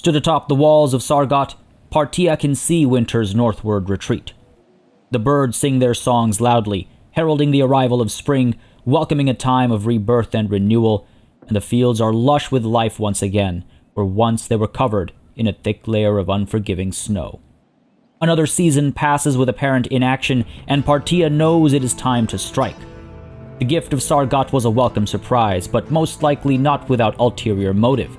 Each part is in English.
Stood atop the walls of Sargot, Partia can see winter's northward retreat. The birds sing their songs loudly, heralding the arrival of spring, welcoming a time of rebirth and renewal, and the fields are lush with life once again, where once they were covered in a thick layer of unforgiving snow. Another season passes with apparent inaction, and Partia knows it is time to strike. The gift of Sargot was a welcome surprise, but most likely not without ulterior motive.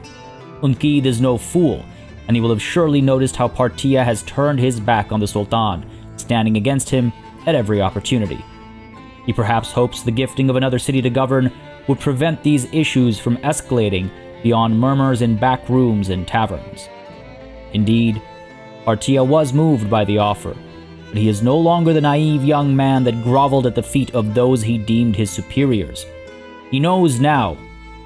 Unkid is no fool, and he will have surely noticed how Partia has turned his back on the Sultan, standing against him at every opportunity. He perhaps hopes the gifting of another city to govern would prevent these issues from escalating beyond murmurs in back rooms and taverns. Indeed, Partia was moved by the offer, but he is no longer the naive young man that groveled at the feet of those he deemed his superiors. He knows now,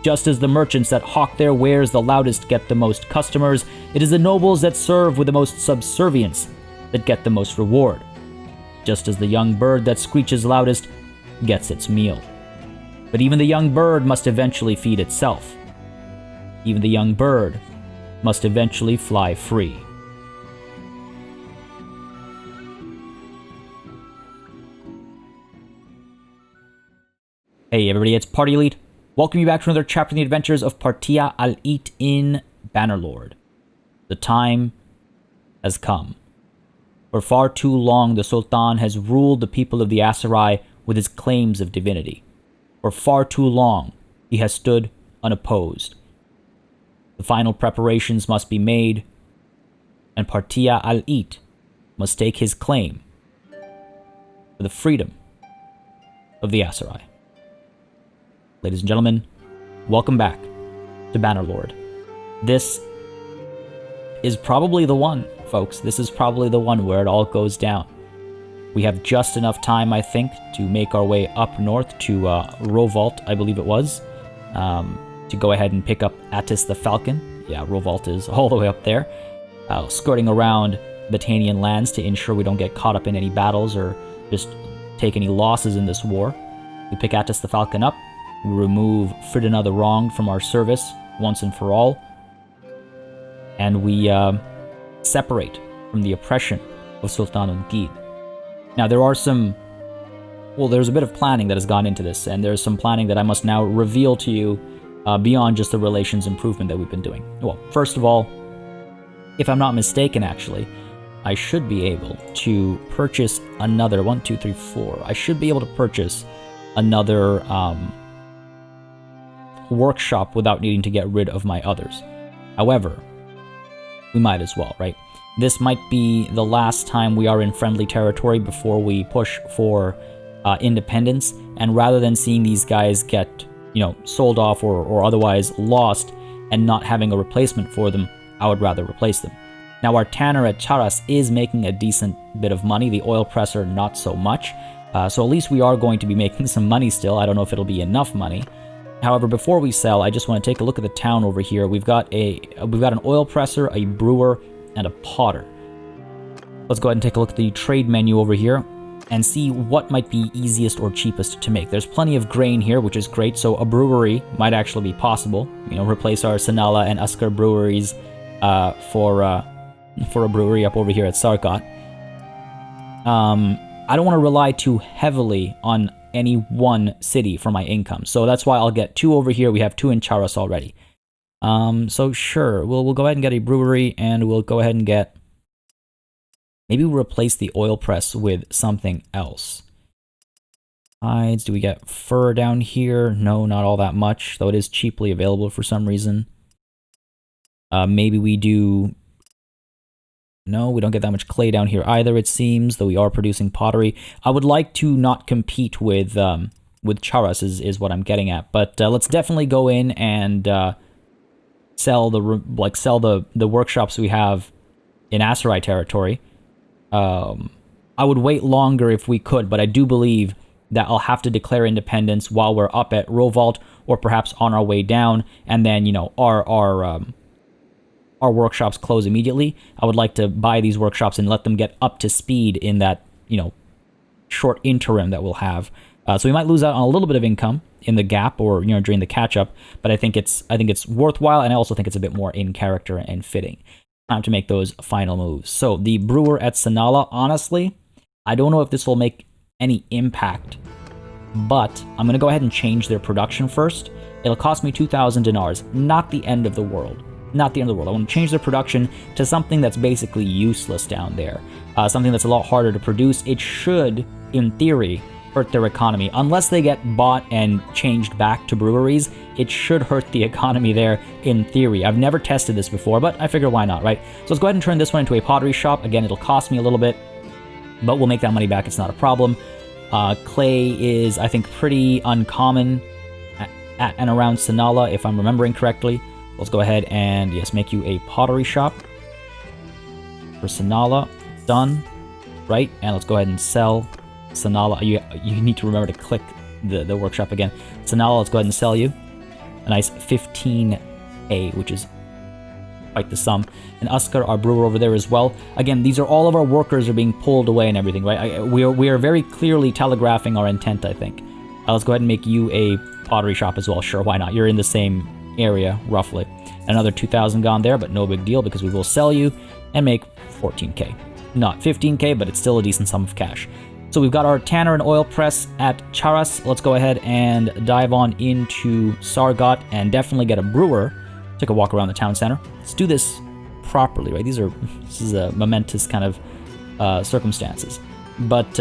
just as the merchants that hawk their wares the loudest get the most customers, it is the nobles that serve with the most subservience that get the most reward. Just as the young bird that screeches loudest gets its meal. But even the young bird must eventually feed itself. Even the young bird must eventually fly free. Hey everybody, it's Party Elite. Welcome you back to another chapter in the adventures of Partia al-It in Bannerlord. The time has come. For far too long, the Sultan has ruled the people of the Aserai with his claims of divinity. For far too long, he has stood unopposed. The final preparations must be made, and Partia al-It must stake his claim for the freedom of the Aserai. Ladies and gentlemen, welcome back to Bannerlord. This is probably the one, folks. This is probably the one where it all goes down. We have just enough time, I think, to make our way up north to Rovault, I believe it was, to go ahead and pick up Attis the Falcon. Yeah, Rovault is all the way up there, skirting around Batanian lands to ensure we don't get caught up in any battles or just take any losses in this war. We pick Attis the Falcon up. We remove Fridina the Wronged from our service once and for all. And we separate from the oppression of Sultan Unkid. Now, there's a bit of planning that has gone into this, and there's some planning that I must now reveal to you beyond just the relations improvement that we've been doing. Well, first of all, if I'm not mistaken, actually, I should be able to purchase another, 1, 2, 3, 4. I should be able to purchase another workshop without needing to get rid of my others. However, we might as well, right? This might be the last time we are in friendly territory before we push for independence, and rather than seeing these guys get, sold off or otherwise lost and not having a replacement for them, I would rather replace them. Now, our tanner at Charas is making a decent bit of money, the oil presser not so much, so at least we are going to be making some money still. I don't know if it'll be enough money. However, before we sell, I just want to take a look at the town over here. We've got an oil presser, a brewer, and a potter. Let's go ahead and take a look at the trade menu over here and see what might be easiest or cheapest to make. There's plenty of grain here, which is great, so a brewery might actually be possible. Replace our Sanala and Uskar breweries for a brewery up over here at Sargot. I don't want to rely too heavily on any one city for my income, so that's why I'll get 2 over here. We have 2 in Charas already. So sure, we'll go ahead and get a brewery, and we'll go ahead and get... Maybe we'll replace the oil press with something else. Hides, do we get fur down here? No, not all that much, though it is cheaply available for some reason. Maybe we do... No, we don't get that much clay down here either, it seems, though we are producing pottery. I would like to not compete with Charas is what I'm getting at, but let's definitely go in and sell the workshops we have in Aserai territory. I would wait longer if we could, but I do believe that I'll have to declare independence while we're up at Rovault, or perhaps on our way down, and then our workshops close immediately. I would like to buy these workshops and let them get up to speed in that, short interim that we'll have So we might lose out on a little bit of income in the gap, or during the catch up, but I think it's worthwhile, and I also think it's a bit more in character and fitting. Time to make those final moves. So the brewer at Sanala, honestly, I don't know if this will make any impact, but I'm gonna go ahead and change their production first. It'll cost me 2,000 dinars, not the end of the world. Not the end of the world. I want to change their production to something that's basically useless down there. Something that's a lot harder to produce. It should, in theory, hurt their economy. Unless they get bought and changed back to breweries, it should hurt the economy there, in theory. I've never tested this before, but I figure why not, right? So let's go ahead and turn this one into a pottery shop. Again, it'll cost me a little bit, but we'll make that money back. It's not a problem. Clay is, I think, pretty uncommon at and around Sanala, if I'm remembering correctly. Let's go ahead and, yes, make you a pottery shop for Sanala. Done. Right? And let's go ahead and sell Sanala. You need to remember to click the workshop again. Sanala, let's go ahead and sell you a nice 15k, which is quite the sum. And Uskar, our brewer over there as well. Again, these are all of our workers are being pulled away and everything, right? We are very clearly telegraphing our intent, I think. Let's go ahead and make you a pottery shop as well. Sure, why not? You're in the same area, roughly. Another 2,000 gone there, but no big deal because we will sell you and make 14k. Not 15k, but it's still a decent sum of cash. So we've got our tanner and oil press at Charas. Let's go ahead and dive on into Sargot and definitely get a brewer. Take a walk around the town center. Let's do this properly, right? This is a momentous kind of circumstances. But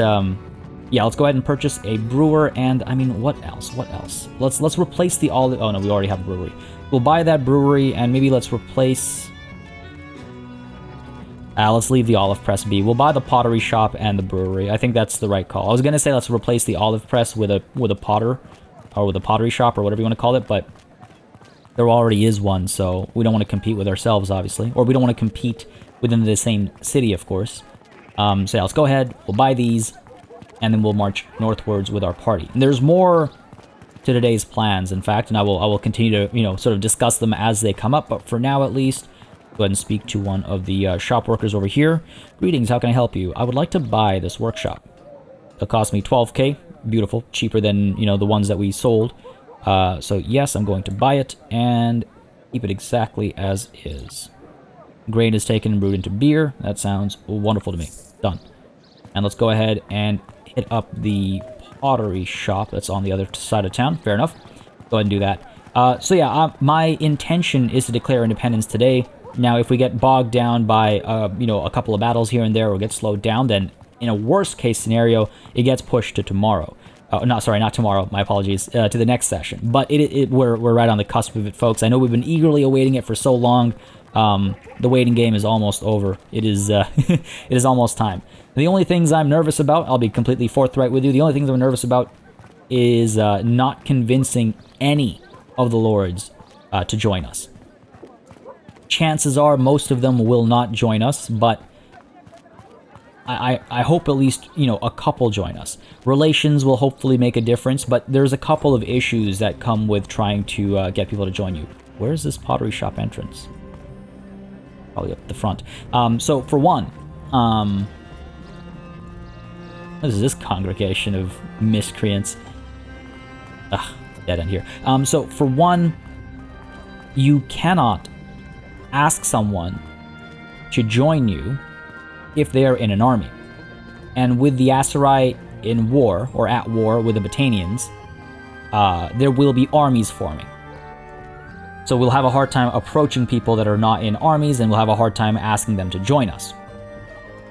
yeah, let's go ahead and purchase a brewer, and I mean, what else? Let's replace the olive. Oh no, we already have a brewery. We'll buy that brewery, and maybe let's replace. Let's leave the olive press be. We'll buy the pottery shop and the brewery. I think that's the right call. I was gonna say let's replace the olive press with a potter, or with a pottery shop, or whatever you want to call it, but there already is one, so we don't want to compete with ourselves, obviously, or we don't want to compete within the same city, of course. So yeah, let's go ahead. We'll buy these. And then we'll march northwards with our party. And there's more to today's plans, in fact, and I will continue to, sort of discuss them as they come up, but for now at least, go ahead and speak to one of the shop workers over here. Greetings, how can I help you? I would like to buy this workshop. It'll cost me 12k, beautiful, cheaper than, the ones that we sold. So yes, I'm going to buy it, and keep it exactly as is. Grain is taken and brewed into beer. That sounds wonderful to me. Done. And let's go ahead and hit up the pottery shop that's on the other side of town. Fair enough. Go ahead and do that. So yeah, my intention is to declare independence today. Now, if we get bogged down by, a couple of battles here and there, or get slowed down, then in a worst case scenario, it gets pushed to tomorrow. Not tomorrow. My apologies. To the next session. But we're right on the cusp of it, folks. I know we've been eagerly awaiting it for so long. The waiting game is almost over. It is it is almost time. The only things I'm nervous about, I'll be completely forthright with you, the only things I'm nervous about is not convincing any of the lords to join us. Chances are most of them will not join us, but I hope at least, a couple join us. Relations will hopefully make a difference, but there's a couple of issues that come with trying to get people to join you. Where's this pottery shop entrance? Probably up the front. So for one, what is this congregation of miscreants? Ugh, dead end here. So for one, you cannot ask someone to join you if they are in an army. And with the Aserai in war, or at war with the Batanians, there will be armies forming. So we'll have a hard time approaching people that are not in armies, and we'll have a hard time asking them to join us.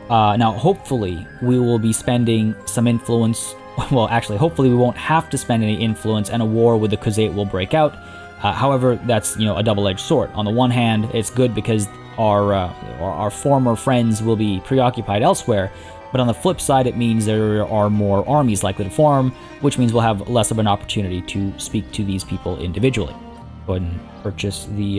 Now, hopefully, we will be spending some influence. Well, actually, hopefully we won't have to spend any influence, and a war with the Khuzait will break out. However, that's, a double-edged sword. On the one hand, it's good because our former friends will be preoccupied elsewhere, but on the flip side, it means there are more armies likely to form, which means we'll have less of an opportunity to speak to these people individually. Go ahead and purchase the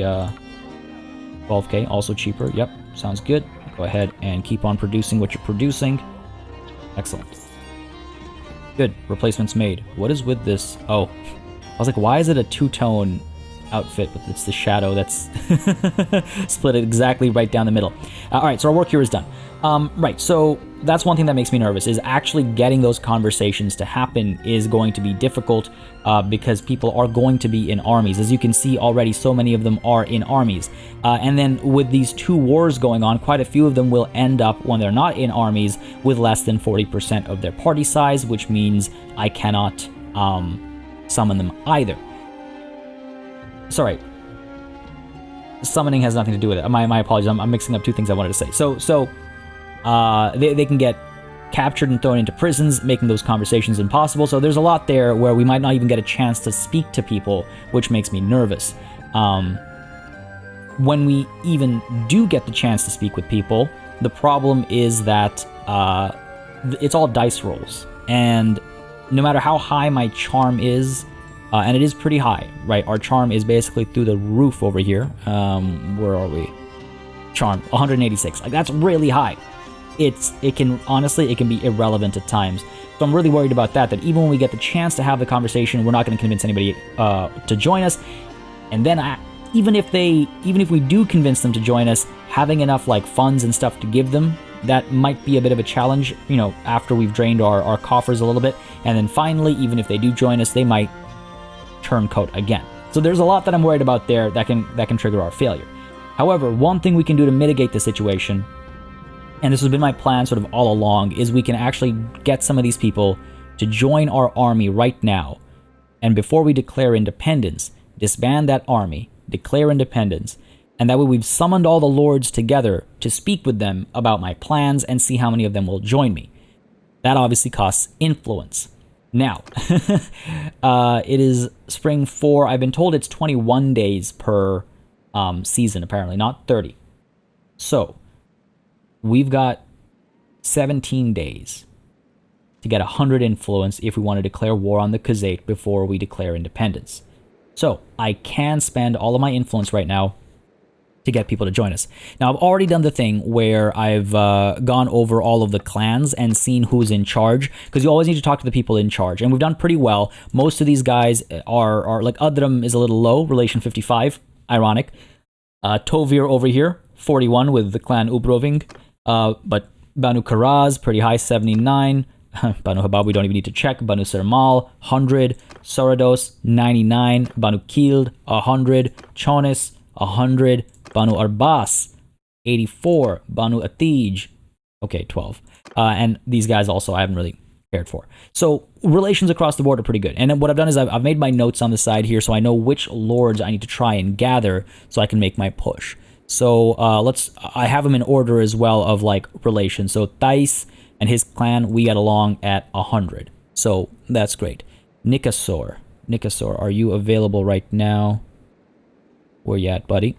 12k, also cheaper. Yep, sounds good. Go ahead and keep on producing what you're producing. Excellent. Good, replacements made. What is with this? Oh, I was like, why is it a two-tone outfit, but it's the shadow that's split it exactly right down the middle. All right, so our work here is done. Right, so that's one thing that makes me nervous, is actually getting those conversations to happen is going to be difficult because people are going to be in armies. As you can see already, so many of them are in armies. And then with these 2 wars going on, quite a few of them will end up, when they're not in armies, with less than 40% of their party size, which means I cannot summon them either. Sorry. Summoning has nothing to do with it. My apologies. I'm mixing up 2 things I wanted to say. So they can get captured and thrown into prisons, making those conversations impossible. So there's a lot there where we might not even get a chance to speak to people, which makes me nervous. When we even do get the chance to speak with people, the problem is that it's all dice rolls. And no matter how high my charm is, and it is pretty high, right? Our charm is basically through the roof over here. Where are we? Charm, 186. Like, that's really high. It can be irrelevant at times. So I'm really worried about that even when we get the chance to have the conversation, we're not going to convince anybody to join us. And then even if we do convince them to join us, having enough like funds and stuff to give them, that might be a bit of a challenge, after we've drained our coffers a little bit. And then finally, even if they do join us, they might turncoat again. So there's a lot that I'm worried about there that can trigger our failure. However, one thing we can do to mitigate the situation, and this has been my plan sort of all along, is we can actually get some of these people to join our army right now. And before we declare independence, disband that army, declare independence, and that way we've summoned all the lords together to speak with them about my plans and see how many of them will join me. That obviously costs influence. Now, it is spring 4. I've been told it's 21 days per season, apparently, not 30. So, we've got 17 days to get 100 influence if we want to declare war on the Khazate before we declare independence. So, I can spend all of my influence right now to get people to join us. Now, I've already done the thing where I've gone over all of the clans and seen who's in charge, because you always need to talk to the people in charge, and we've done pretty well. Most of these guys are like, Adram is a little low, relation 55, ironic. Tovir over here, 41 with the clan Ubroving, but Banu Karaz, pretty high, 79. Banu Habab, we don't even need to check. Banu Sermal, 100. Sorados, 99. Banu Kild, 100. Chonis, 100. Banu Arbas, 84. Banu Atij, okay, 12. And these guys also I haven't really cared for. So relations across the board are pretty good. And then what I've done is I've made my notes on the side here so I know which lords I need to try and gather so I can make my push. So I have them in order as well of like relations. So Thais and his clan, we get along at 100. So that's great. Nikasor, are you available right now? Where you at, buddy?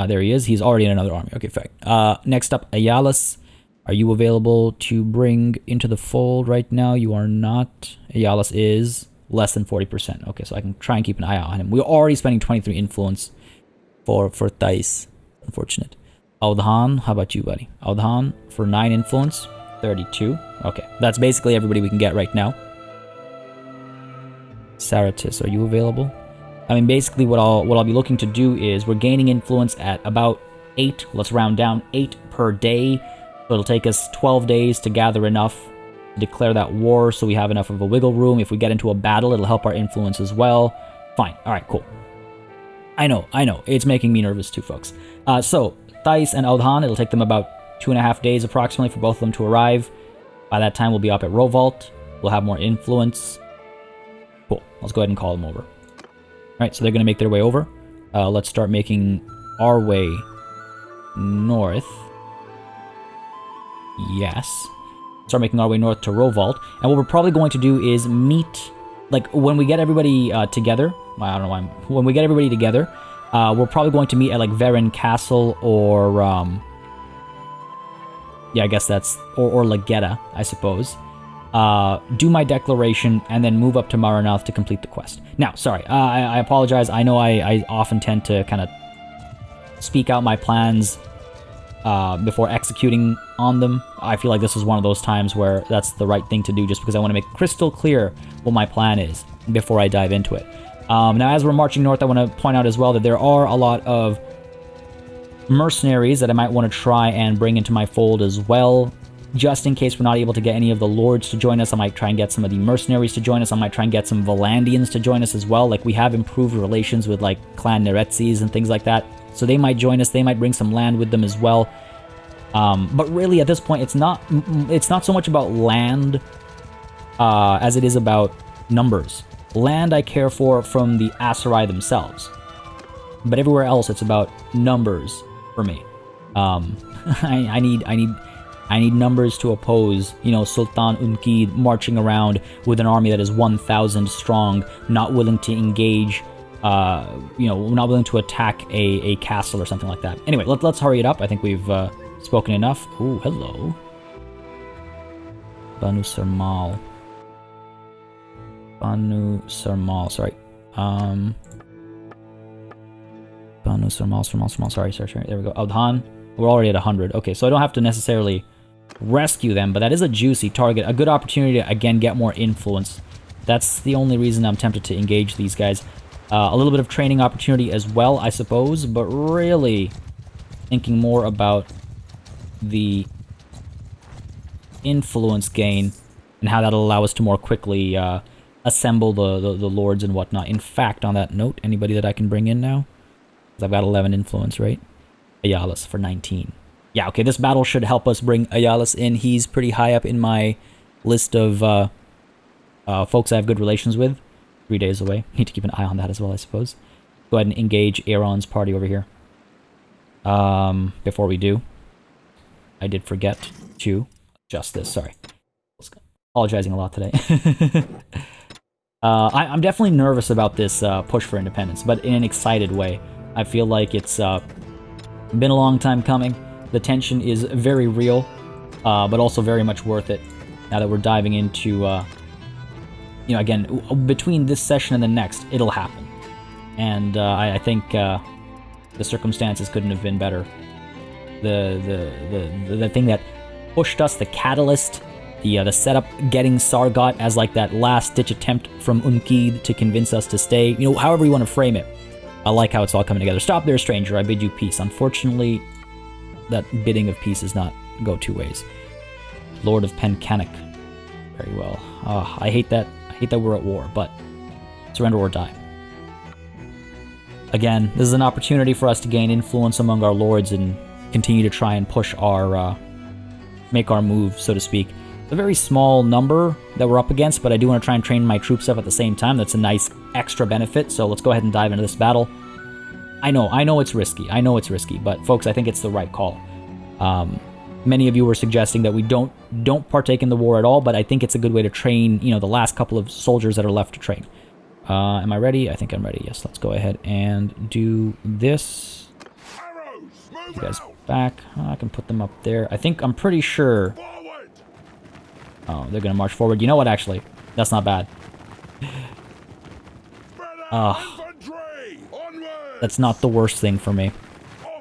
There he is. He's already in another army. Okay, fine. Next up, Ayalas. Are you available to bring into the fold right now? You are not. Ayalas is less than 40%. Okay, so I can try and keep an eye out on him. We're already spending 23 influence for Thais. Unfortunate. Audhan, how about you, buddy? Audhan for 9 influence, 32. Okay, that's basically everybody we can get right now. Saratis, are you available? I mean, basically what I'll be looking to do is we're gaining influence at about 8. Let's round down 8 per day. So it'll take us 12 days to gather enough to declare that war so we have enough of a wiggle room. If we get into a battle, it'll help our influence as well. Fine. All right, cool. I know. It's making me nervous too, folks. So Thais and Audhan, it'll take them about 2.5 days approximately for both of them to arrive. By that time, we'll be up at Rovalt. We'll have more influence. Cool. Let's go ahead and call them over. All right, so they're going to make their way over. Let's start making our way north. Yes. Start making our way north to Rovalt. And what we're probably going to do is meet, like, when we get everybody together. I don't know why when we get everybody together, we're probably going to meet at, like, Varen Castle or, yeah, I guess that's, or Legetta, I suppose. Do my declaration, and then move up to Maranath to complete the quest. Now, sorry, I apologize. I know I often tend to kind of speak out my plans before executing on them. I feel like this is one of those times where that's the right thing to do, just because I want to make crystal clear what my plan is before I dive into it. Now, as we're marching north, I want to point out as well that there are a lot of mercenaries that I might want to try and bring into my fold as well. Just in case we're not able to get any of the lords to join us, I might try and get some of the mercenaries to join us. I might try and get some Valandians to join us as well. Like, we have improved relations with, like, Clan Nerezis and things like that. So they might join us. They might bring some land with them as well. But really, at this point, it's not so much about land as it is about numbers. Land I care for from the Aserai themselves. But everywhere else, it's about numbers for me. I need numbers to oppose, you know, Sultan Unkid marching around with an army that is 1,000 strong, not willing to engage, you know, not willing to attack a castle or something like that. Anyway, let's hurry it up. I think we've spoken enough. Ooh, hello. Banu Sarmal. Banu Sarmal, sorry. Banu Sarmal, sorry. There we go. Audhan. We're already at 100. Okay, so I don't have to necessarily rescue them, but that is a juicy target. A good opportunity to, again, get more influence. That's the only reason I'm tempted to engage these guys. A little bit of training opportunity as well, I suppose, but really thinking more about the influence gain and how that'll allow us to more quickly assemble the lords and whatnot. In fact, on that note, anybody that I can bring in now? Because I've got 11 influence, right? Ayalis for 19. Yeah, okay, this battle should help us bring Ayalis in. He's pretty high up in my list of folks I have good relations with. 3 days away. Need to keep an eye on that as well, I suppose. Go ahead and engage Aaron's party over here. Before we do, I did forget to adjust this. Sorry. Apologizing a lot today. I'm definitely nervous about this push for independence, but in an excited way. I feel like it's been a long time coming. The tension is very real, but also very much worth it now that we're diving into, you know, again, between this session and the next, it'll happen. And I think the circumstances couldn't have been better. The thing that pushed us, the catalyst, the setup, getting Sargot as like that last-ditch attempt from Unkid to convince us to stay, you know, however you want to frame it. I like how it's all coming together. Stop there, stranger. I bid you peace. Unfortunately, that bidding of peace does not go two ways. Lord of Pencanic. Very well. I hate that. I hate that we're at war, but surrender or die. Again, this is an opportunity for us to gain influence among our lords and continue to try and push our, make our move, so to speak. It's a very small number that we're up against, but I do want to try and train my troops up at the same time. That's a nice extra benefit, so let's go ahead and dive into this battle. I know it's risky. I know it's risky, but folks, I think it's the right call. Many of you were suggesting that we don't partake in the war at all, but I think it's a good way to train, you know, the last couple of soldiers that are left to train. Am I ready? I think I'm ready. Yes, let's go ahead and do this. You guys back. I can put them up there. I'm pretty sure. Oh, they're gonna march forward. You know what, actually? That's not bad. That's not the worst thing for me.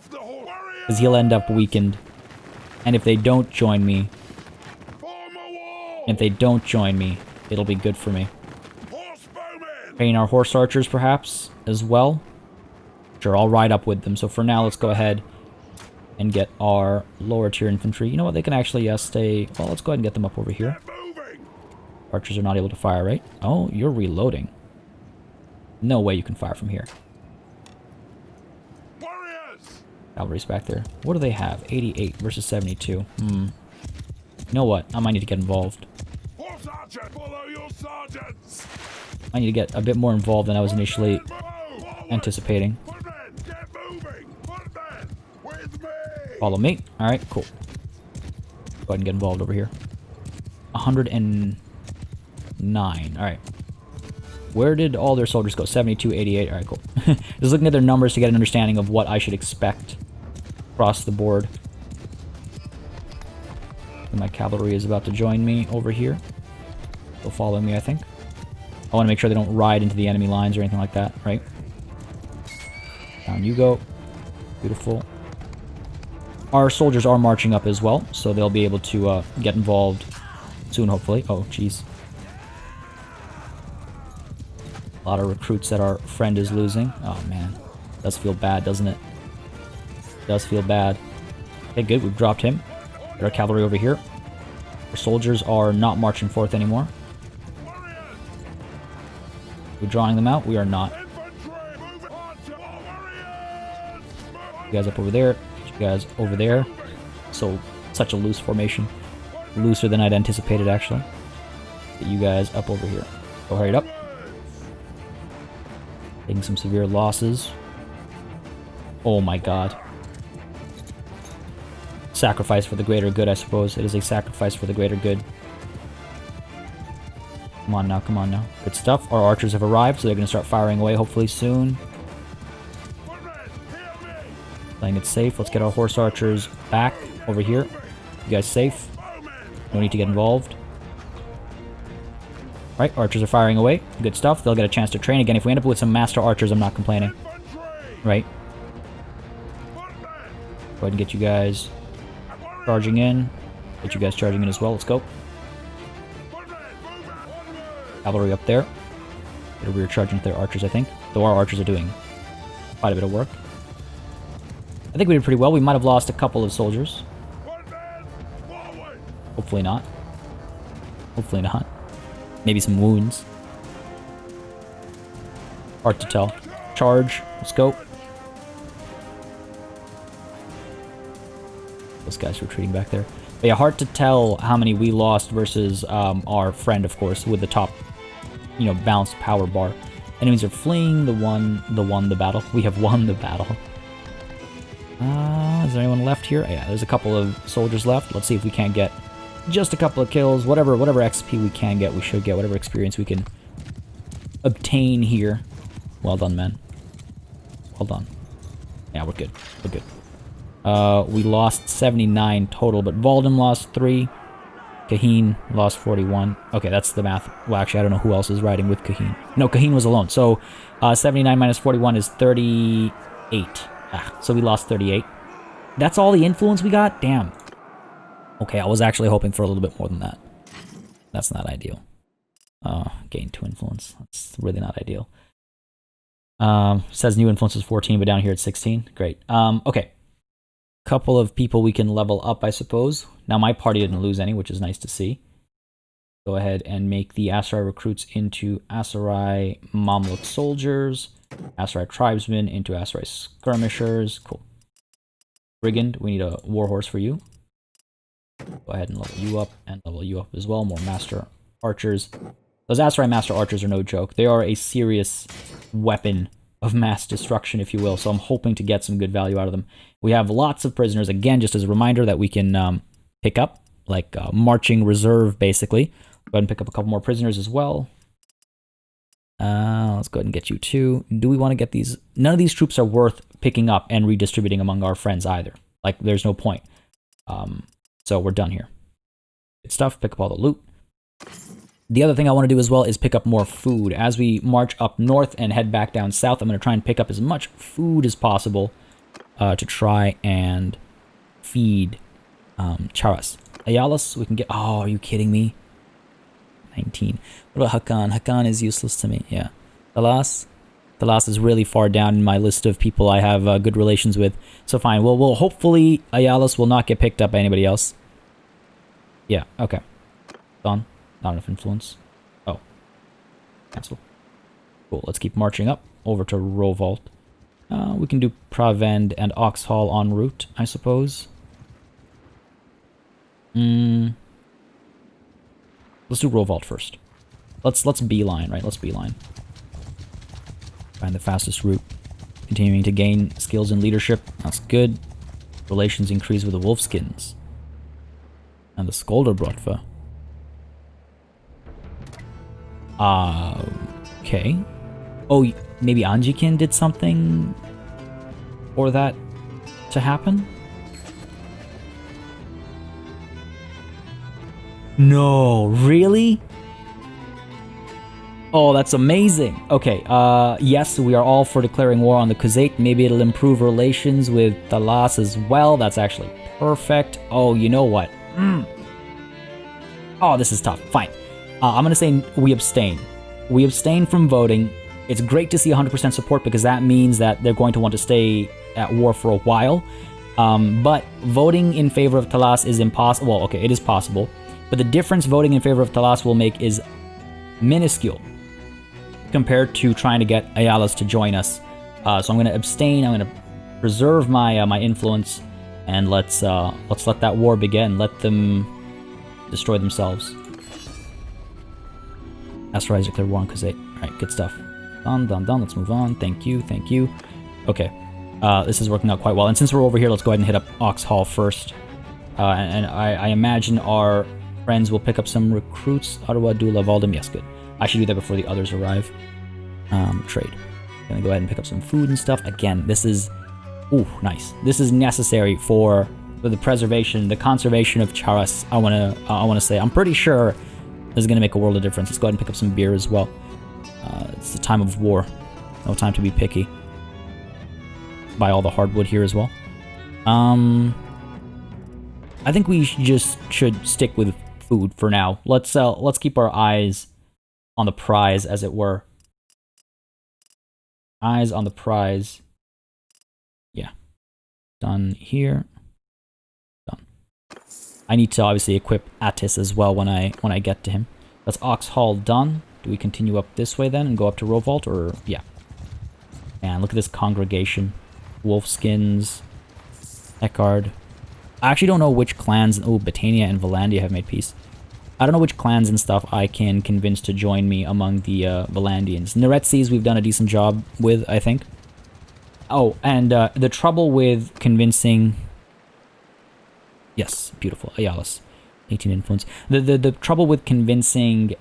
Because he'll end up weakened. And if they don't join me... it'll be good for me. Train our horse archers, perhaps, as well. Sure, I'll ride up with them. So for now, let's go ahead and get our lower tier infantry. You know what, they can actually stay... Well, let's go ahead and get them up over here. Archers are not able to fire, right? Oh, you're reloading. No way you can fire from here. Cavalry's back there. What do they have? 88 versus 72. You know what? I might need to get involved. I need to get a bit more involved than I was initially anticipating. Follow me. Alright, cool. Go ahead and get involved over here. 109. Alright. Where did all their soldiers go? 72, 88. Alright, cool. Just looking at their numbers to get an understanding of what I should expect across the board. And my cavalry is about to join me over here. They'll follow me, I think. I want to make sure they don't ride into the enemy lines or anything like that, right? Down you go. Beautiful. Our soldiers are marching up as well, so they'll be able to get involved soon, hopefully. Oh, jeez. A lot of recruits that our friend is losing. Oh, man. Does feel bad, doesn't it? Does feel bad. Okay, good. We've dropped him. Get our cavalry over here. Our soldiers are not marching forth anymore. We're drawing them out. We are not. You guys up over there. You guys over there. So, such a loose formation. Looser than I'd anticipated, actually. Get you guys up over here. Go hurry it up. Taking some severe losses. Oh my god. Sacrifice for the greater good, I suppose. It is a sacrifice for the greater good. Come on now, come on now. Good stuff. Our archers have arrived, so they're going to start firing away hopefully soon. Playing it safe. Let's get our horse archers back over here. You guys safe. No need to get involved. Right, archers are firing away. Good stuff. They'll get a chance to train. Again, if we end up with some master archers, I'm not complaining. Right. Go ahead and get you guys charging in. Get you guys charging in as well. Let's go. Cavalry up there. Get a rear charge into their archers, I think. Though our archers are doing quite a bit of work. I think we did pretty well. We might have lost a couple of soldiers. Hopefully not. Hopefully not. Maybe some wounds. Hard to tell. Charge. Let's go. Those guys retreating back there. But yeah, hard to tell how many we lost versus our friend, of course, with the top, you know, balanced power bar. Enemies are fleeing the battle. We have won the battle. Is there anyone left here? Yeah, there's a couple of soldiers left. Let's see if we can't get just a couple of kills. Whatever XP we can get, we should get. Whatever experience we can obtain here. Well done, man. Well done. Yeah, we're good. We're good. We lost 79 total, but Valdem lost 3. Kaheen lost 41. Okay, that's the math. Well, actually, I don't know who else is riding with Kaheen. No, Kaheen was alone. So, 79 minus 41 is 38. So we lost 38. That's all the influence we got? Damn. Okay, I was actually hoping for a little bit more than that. That's not ideal. Gain 2 influence. That's really not ideal. Says new influence is 14, but down here it's 16. Great. Okay. Couple of people we can level up, I suppose. Now my party didn't lose any, which is nice to see. Go ahead and make the Aserai recruits into Aserai Mamluk soldiers. Aserai tribesmen into Aserai skirmishers. Cool. Brigand, we need a warhorse for you. Go ahead and level you up, and level you up as well. More master archers. Those Aserai master archers are no joke. They are a serious weapon of mass destruction, if you will, so I'm hoping to get some good value out of them. We have lots of prisoners, again, just as a reminder that we can pick up, like marching reserve, basically. Go ahead and pick up a couple more prisoners as well. Let's go ahead and get you 2. Do we want to get these? None of these troops are worth picking up and redistributing among our friends either. Like, there's no point. So we're done here. Good stuff. Pick up all the loot. The other thing I want to do as well is pick up more food. As we march up north and head back down south, I'm going to try and pick up as much food as possible to try and feed Charas. Ayalas, we can get... Oh, are you kidding me? 19. What about Hakan? Hakan is useless to me, yeah. Talas? Talas is really far down in my list of people I have good relations with. So fine, well, hopefully Ayalas will not get picked up by anybody else. Yeah, okay. Done. Not enough influence. Oh. Cancel. Cool, let's keep marching up over to Rovolt. We can do Pravend and Oxhall en route, I suppose. Let's do Rovolt first. Let's beeline, right? Let's beeline. Find the fastest route. Continuing to gain skills in leadership. That's good. Relations increase with the Wolfskins. And the Skolderbrotva. Okay. Oh, maybe Anjikin did something for that to happen? No, really? Oh, that's amazing. Okay, yes, we are all for declaring war on the Khuzait. Maybe it'll improve relations with Talas as well. That's actually perfect. Oh, you know what? Oh, this is tough. Fine. I'm going to say we abstain. We abstain from voting It's great to see 100% support because that means that they're going to want to stay at war for a while. But voting in favor of Talas is impossible. Well, okay, it is possible. But the difference voting in favor of Talas will make is minuscule compared to trying to get Ayalas to join us. So I'm going to abstain. I'm going to preserve my my influence, and let's let that war begin. Let them destroy themselves. Aserai declared war on Khazate. Alright, good stuff. Done. Let's move on. Thank you. Okay. This is working out quite well. And since we're over here, let's go ahead and hit up Ox Hall first. And I imagine our friends will pick up some recruits. Ottawa, Dula, Valdem. Yes, good. I should do that before the others arrive. Trade. Gonna go ahead and pick up some food and stuff. Again, this is... Ooh, nice. This is necessary for the preservation, the conservation of Charas. I wanna say. I'm pretty sure this is gonna make a world of difference. Let's go ahead and pick up some beer as well. It's the time of war. No time to be picky. Buy all the hardwood here as well. I think we should stick with food for now. Let's keep our eyes on the prize, as it were. Eyes on the prize. Yeah. Done here. Done. I need to obviously equip Attis as well when I get to him. That's Ox Hall done. Do we continue up this way then and go up to Rovault, or yeah? Man, look at this congregation. Wolfskins, Eckard. I actually don't know which clans. Oh, Batania and Valandia have made peace. I don't know which clans and stuff I can convince to join me among the Valandians. Neretzes we've done a decent job with, I think. Oh, and the trouble with convincing... Yes, beautiful. Ayalas. 18 influence. The trouble with convincing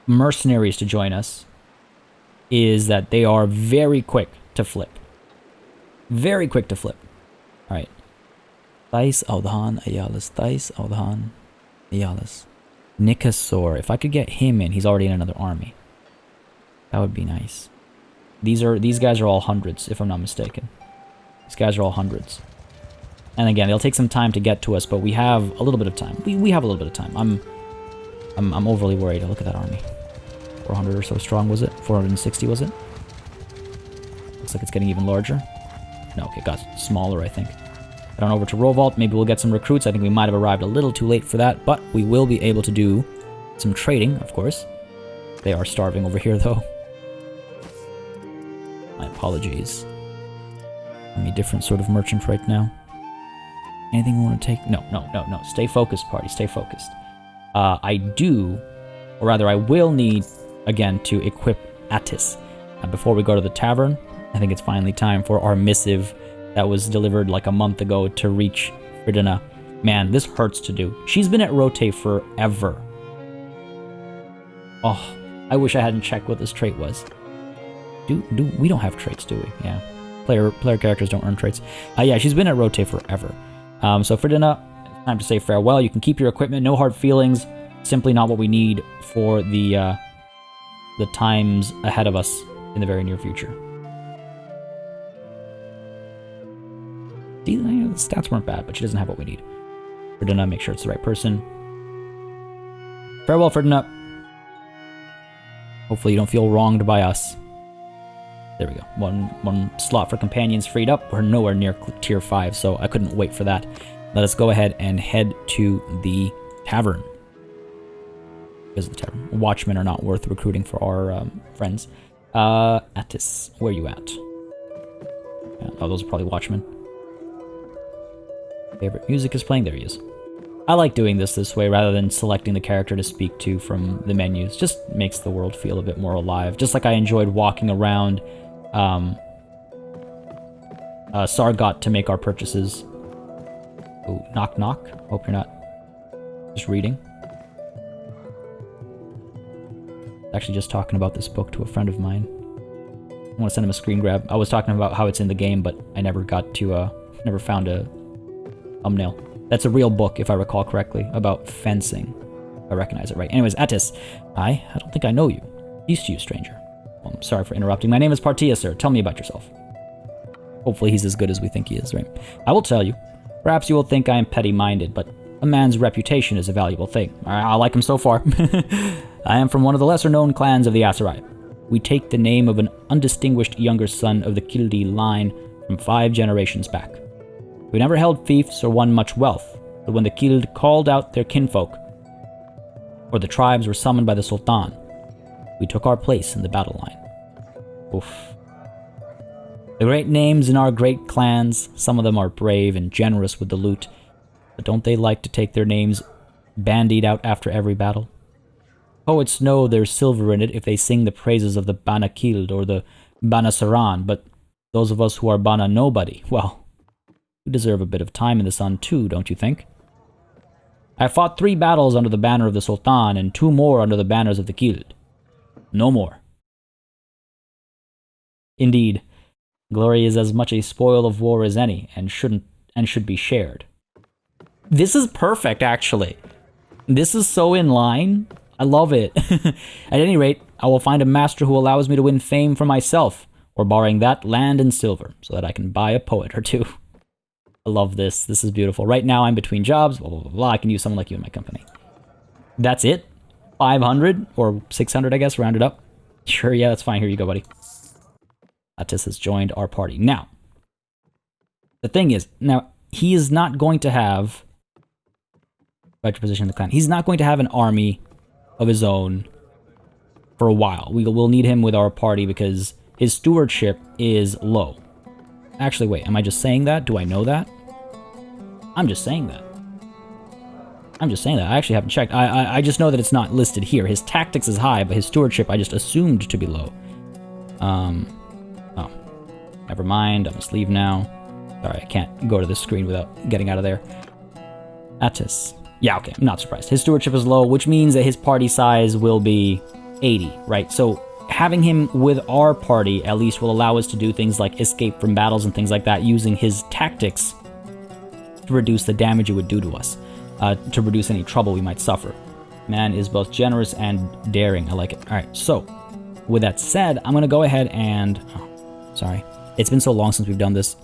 mercenaries to join us is that they are very quick to flip. Very quick to flip. Alright. Thais, Audhan, Ayalas. Thais, Audhan, Ayalas. Nikasor. If I could get him in, he's already in another army. That would be nice. These guys are all hundreds, if I'm not mistaken. These guys are all hundreds. And again, it'll take some time to get to us, but we have a little bit of time. We have a little bit of time. I'm overly worried. Look at that army. 400 or so strong, was it? 460, was it? Looks like it's getting even larger. No, okay, it got smaller, I think. Head on over to Rovault. Maybe we'll get some recruits. I think we might have arrived a little too late for that, but we will be able to do some trading, of course. They are starving over here, though. My apologies. I'm a different sort of merchant right now. Anything we want to take? No. Stay focused, party. Stay focused. I do, or rather I will need, again, to equip Attis. Before we go to the tavern, I think it's finally time for our missive that was delivered like a month ago to reach Fridina. Man, this hurts to do. She's been at Rote forever. Oh, I wish I hadn't checked what this trait was. We don't have traits, do we? Yeah. Player characters don't earn traits. Yeah, she's been at Rote forever. So Fridina, it's time to say farewell. You can keep your equipment. No hard feelings. Simply not what we need for the times ahead of us in the very near future. The stats weren't bad, but she doesn't have what we need. Fridina, make sure it's the right person. Farewell, Fridina. Hopefully you don't feel wronged by us. There we go. One slot for companions freed up. We're nowhere near tier 5, so I couldn't wait for that. Let us go ahead and head to the tavern. Because the tavern. Watchmen are not worth recruiting for our friends. Attis, where are you at? Yeah, oh, those are probably watchmen. Favorite music is playing. There he is. I like doing this way rather than selecting the character to speak to from the menus. Just makes the world feel a bit more alive. Just like I enjoyed walking around Sargot to make our purchases. Ooh, knock knock. Hope you're not just reading. Actually just talking about this book to a friend of mine. I want to send him a screen grab. I was talking about how it's in the game, but I never got to, never found a thumbnail. That's a real book, if I recall correctly, about fencing. If I recognize it right. Anyways, Attis. I don't think I know you. Used to you, stranger. Well, I'm sorry for interrupting. My name is Partia, sir. Tell me about yourself. Hopefully he's as good as we think he is, right? I will tell you. Perhaps you will think I am petty-minded, but A man's reputation is a valuable thing. I like him so far. I am from one of the lesser-known clans of the Aserai. We take the name of an undistinguished younger son of the Kildi line from 5 generations back. We never held fiefs or won much wealth, but when the Kild called out their kinfolk, or the tribes were summoned by the Sultan, we took our place in the battle line. Oof. The great names in our great clans, some of them are brave and generous with the loot, but don't they like to take their names bandied out after every battle? Poets know there's silver in it if they sing the praises of the Bana Kild or the Bana Saran, but those of us who are Bana Nobody, well, we deserve a bit of time in the sun too, don't you think? I fought 3 battles under the banner of the Sultan and 2 more under the banners of the Kild. No more. Indeed, glory is as much a spoil of war as any, and should be shared. This is perfect, actually. This is so in line. I love it. At any rate, I will find a master who allows me to win fame for myself, or barring that, land and silver, so that I can buy a poet or 2. I love this. This is beautiful. Right now, I'm between jobs, blah, blah, blah, blah. I can use someone like you in my company. That's it? 500? Or 600, I guess, rounded up? Sure, yeah, that's fine. Here you go, buddy. Attis has joined our party. Now, the thing is, he is not going to have... Right position in the clan. He's not going to have an army of his own for a while. We will need him with our party because his stewardship is low. Actually, wait, am I just saying that? Do I know that? I'm just saying that. I actually haven't checked. I just know that it's not listed here. His tactics is high, but his stewardship I just assumed to be low. Oh. Never mind. I must leave now. Sorry, I can't go to this screen without getting out of there. Attis. Yeah, okay, I'm not surprised. His stewardship is low, which means that his party size will be 80, right? So having him with our party at least will allow us to do things like escape from battles and things like that using his tactics to reduce the damage it would do to us, to reduce any trouble we might suffer. Man is both generous and daring. I like it. All right, so with that said, I'm going to go ahead and... Oh, sorry. It's been so long since we've done this.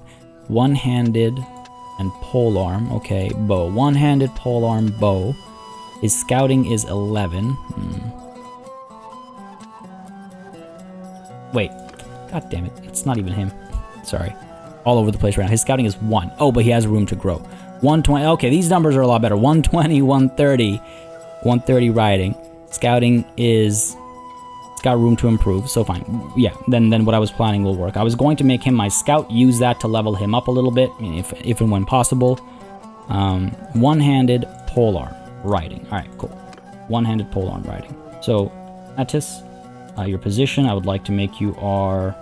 One-handed... and polearm, okay, bow. One-handed polearm bow. His scouting is 11. Wait, god damn it, it's not even him. Sorry, all over the place right now. His scouting is 1. Oh, but he has room to grow. 120, okay, these numbers are a lot better. 120, 130, 130 riding. Scouting is... It's got room to improve, so fine. Yeah, then what I was planning will work. I was going to make him my scout, use that to level him up a little bit, if and when possible. One-handed polearm riding. Alright, cool. One-handed polearm riding. So, Attis, your position, I would like to make you our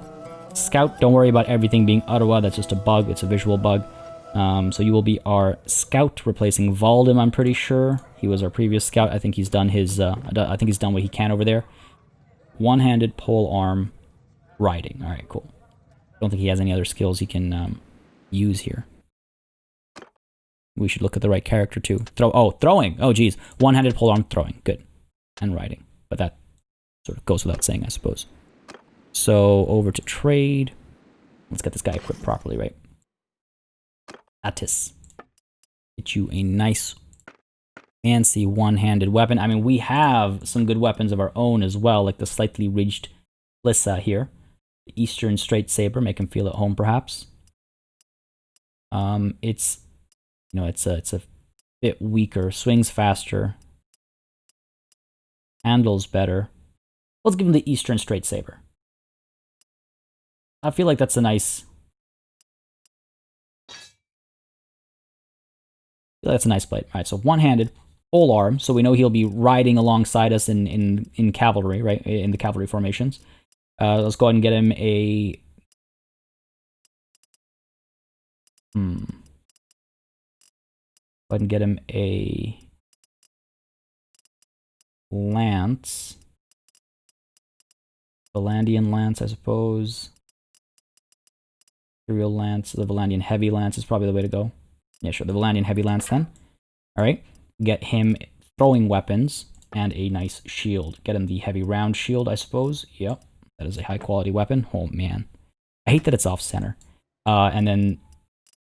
scout. Don't worry about everything being Ottawa, that's just a bug, it's a visual bug. So you will be our scout, replacing Valdim, I'm pretty sure. He was our previous scout. I think he's done his, I think he's done what he can over there. One-handed polearm riding. Alright, cool. I don't think he has any other skills he can use here. We should look at the right character too. Throwing! Oh, geez. One-handed polearm throwing. Good. And riding. But that sort of goes without saying, I suppose. So, over to trade. Let's get this guy equipped properly, right? Attis. Get you a nice... fancy one-handed weapon. I mean, we have some good weapons of our own as well, like the slightly ridged Lissa here. The Eastern Straight Saber, make him feel at home, perhaps. It's, you know, it's a bit weaker, swings faster, handles better. Let's give him the Eastern Straight Saber. I feel like that's a nice... That's a nice blade. All right, so one-handed. Polearm, so we know he'll be riding alongside us in cavalry, right? In the cavalry formations. Let's go ahead and get him a... Go ahead and get him a... lance. Valandian lance, I suppose. Imperial lance. The Valandian heavy lance is probably the way to go. Yeah, sure. The Valandian heavy lance then. Alright. Get him throwing weapons and a nice shield. Get him the heavy round shield, I suppose. Yep, that is a high quality weapon. Oh man, I hate that it's off center. And then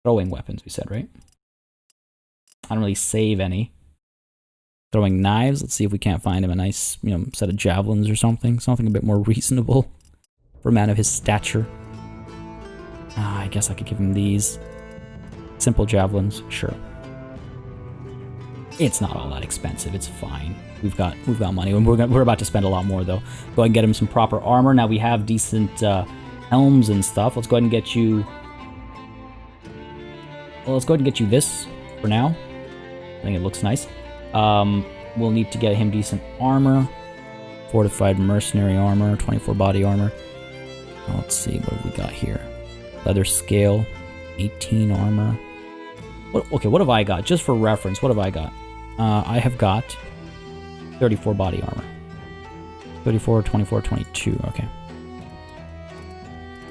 throwing weapons, we said, right? I don't really save any. Throwing knives. Let's see if we can't find him a nice, set of javelins or something. Something a bit more reasonable for a man of his stature. I guess I could give him these. Simple javelins, sure. It's not all that expensive. It's fine. We've got money. We're about to spend a lot more though. Go ahead and get him some proper armor. Now we have decent helms and stuff. Let's go ahead and get you. Well, let's go ahead and get you this for now. I think it looks nice. We'll need to get him decent armor. Fortified mercenary armor, 24 body armor. Let's see, what have we got here? Leather scale, 18 armor. What have I got? Just for reference, what have I got? I have got 34 body armor. 34, 24, 22, okay.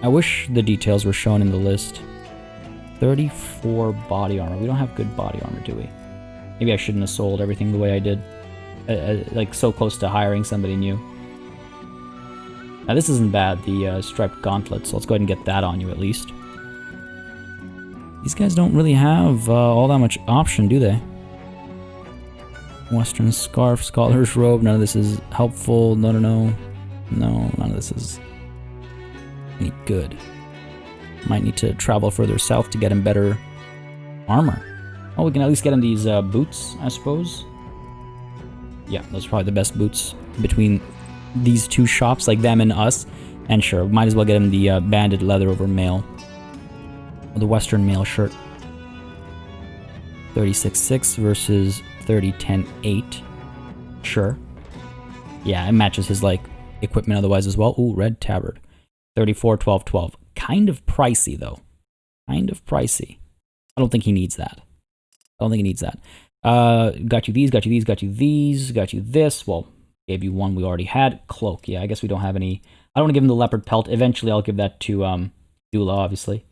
I wish the details were shown in the list. 34 body armor. We don't have good body armor, do we? Maybe I shouldn't have sold everything the way I did. Like, so close to hiring somebody new. Now, this isn't bad, the striped gauntlets. So let's go ahead and get that on you, at least. These guys don't really have all that much option, do they? Western scarf, scholar's robe. None of this is helpful. No. No, none of this is any good. Might need to travel further south to get him better armor. Oh, we can at least get him these boots, I suppose. Yeah, those are probably the best boots between these two shops, like them and us. And sure, might as well get him the banded leather over mail. Or the Western mail shirt. 36.6 versus 30.10.8. Sure. Yeah, it matches his, like, equipment otherwise as well. Ooh, red tabard. 34.12.12. Kind of pricey, though. Kind of pricey. I don't think he needs that. Got you these, got you these, got you these, got you this. Well, gave you one we already had. Cloak. Yeah, I guess we don't have any. I don't want to give him the leopard pelt. Eventually, I'll give that to Dula, obviously.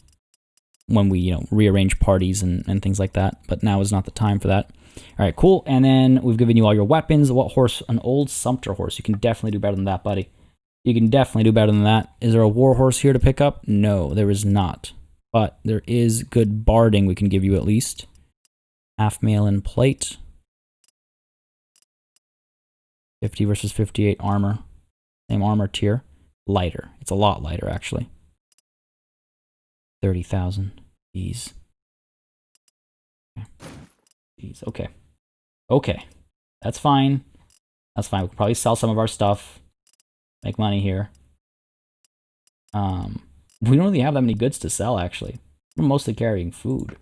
When we, rearrange parties and things like that. But now is not the time for that. All right, cool. And then we've given you all your weapons. What horse? An old sumpter horse. You can definitely do better than that, buddy. You can definitely do better than that. Is there a war horse here to pick up? No, there is not. But there is good barding we can give you at least. Half mail and plate. 50 versus 58 armor. Same armor tier. Lighter. It's a lot lighter, actually. 30,000. These. Okay. Okay. That's fine. That's fine. We can probably sell some of our stuff. Make money here. We don't really have that many goods to sell, actually. We're mostly carrying food.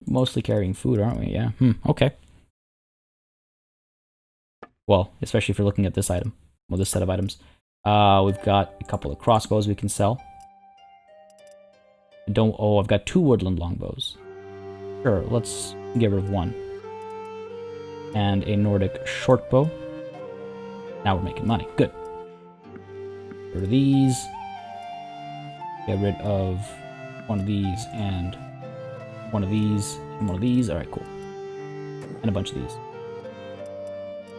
Mostly carrying food, aren't we? Yeah. Okay. Well, especially if you're looking at this item. Well, this set of items. We've got a couple of crossbows we can sell. I've got 2 woodland longbows. Sure, let's get rid of 1. And a Nordic shortbow. Now we're making money. Good. Get rid of these. Get rid of one of these and one of these and one of these. Alright, cool. And a bunch of these.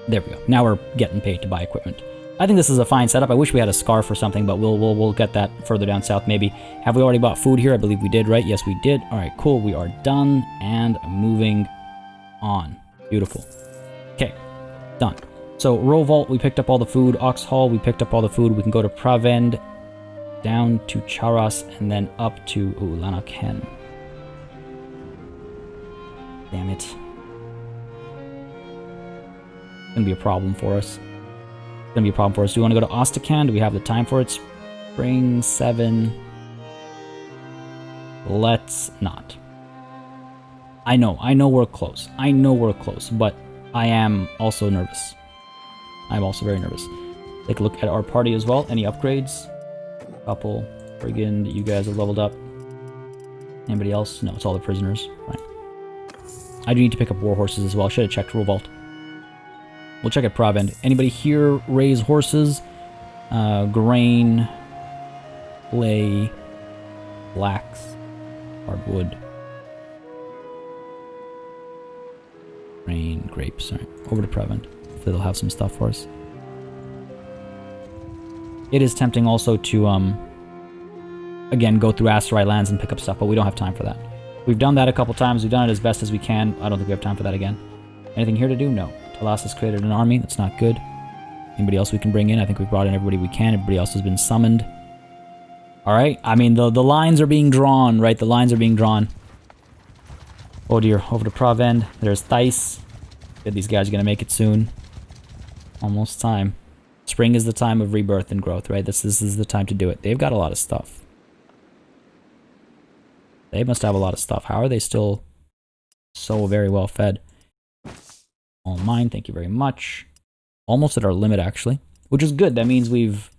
There we go. Now we're getting paid to buy equipment. I think this is a fine setup. I wish we had a scarf or something, but we'll get that further down south maybe. Have we already bought food here? I believe we did, right? Yes, we did. Alright, cool. We are done and moving on. Beautiful. Okay, done. So, Rovault, we picked up all the food. Oxhall, we picked up all the food. We can go to Pravend, down to Charas, and then up to Lanarken. Damn it. It's gonna be a problem for us. Do we want to go to Ostrakhan? Do we have the time for it? Spring 7. Let's not. I know we're close. But I am also nervous. I'm also very nervous. Take a look at our party as well. Any upgrades? Couple. Brigand, you guys have leveled up. Anybody else? No, it's all the prisoners. Fine. I do need to pick up war horses as well. Should have checked Revolt. We'll check at Provend. Anybody here raise horses? Grain, clay, flax, hardwood, grain, grapes. All right, over to Provend. Hopefully they'll have some stuff for us. It is tempting also to, again, go through Aserai lands and pick up stuff, but we don't have time for that. We've done that a couple times. We've done it as best as we can. I don't think we have time for that again. Anything here to do? No. Talas has created an army. That's not good. Anybody else we can bring in? I think we've brought in everybody we can. Everybody else has been summoned. Alright. I mean, the lines are being drawn, right? The lines are being drawn. Oh dear. Over to Provend. There's Theiss. Good, these guys are going to make it soon. Almost time. Spring is the time of rebirth and growth, right? This is the time to do it. They've got a lot of stuff. They must have a lot of stuff. How are they still so very well fed? All mine, thank you very much. Almost at our limit, actually, which is good. That means we've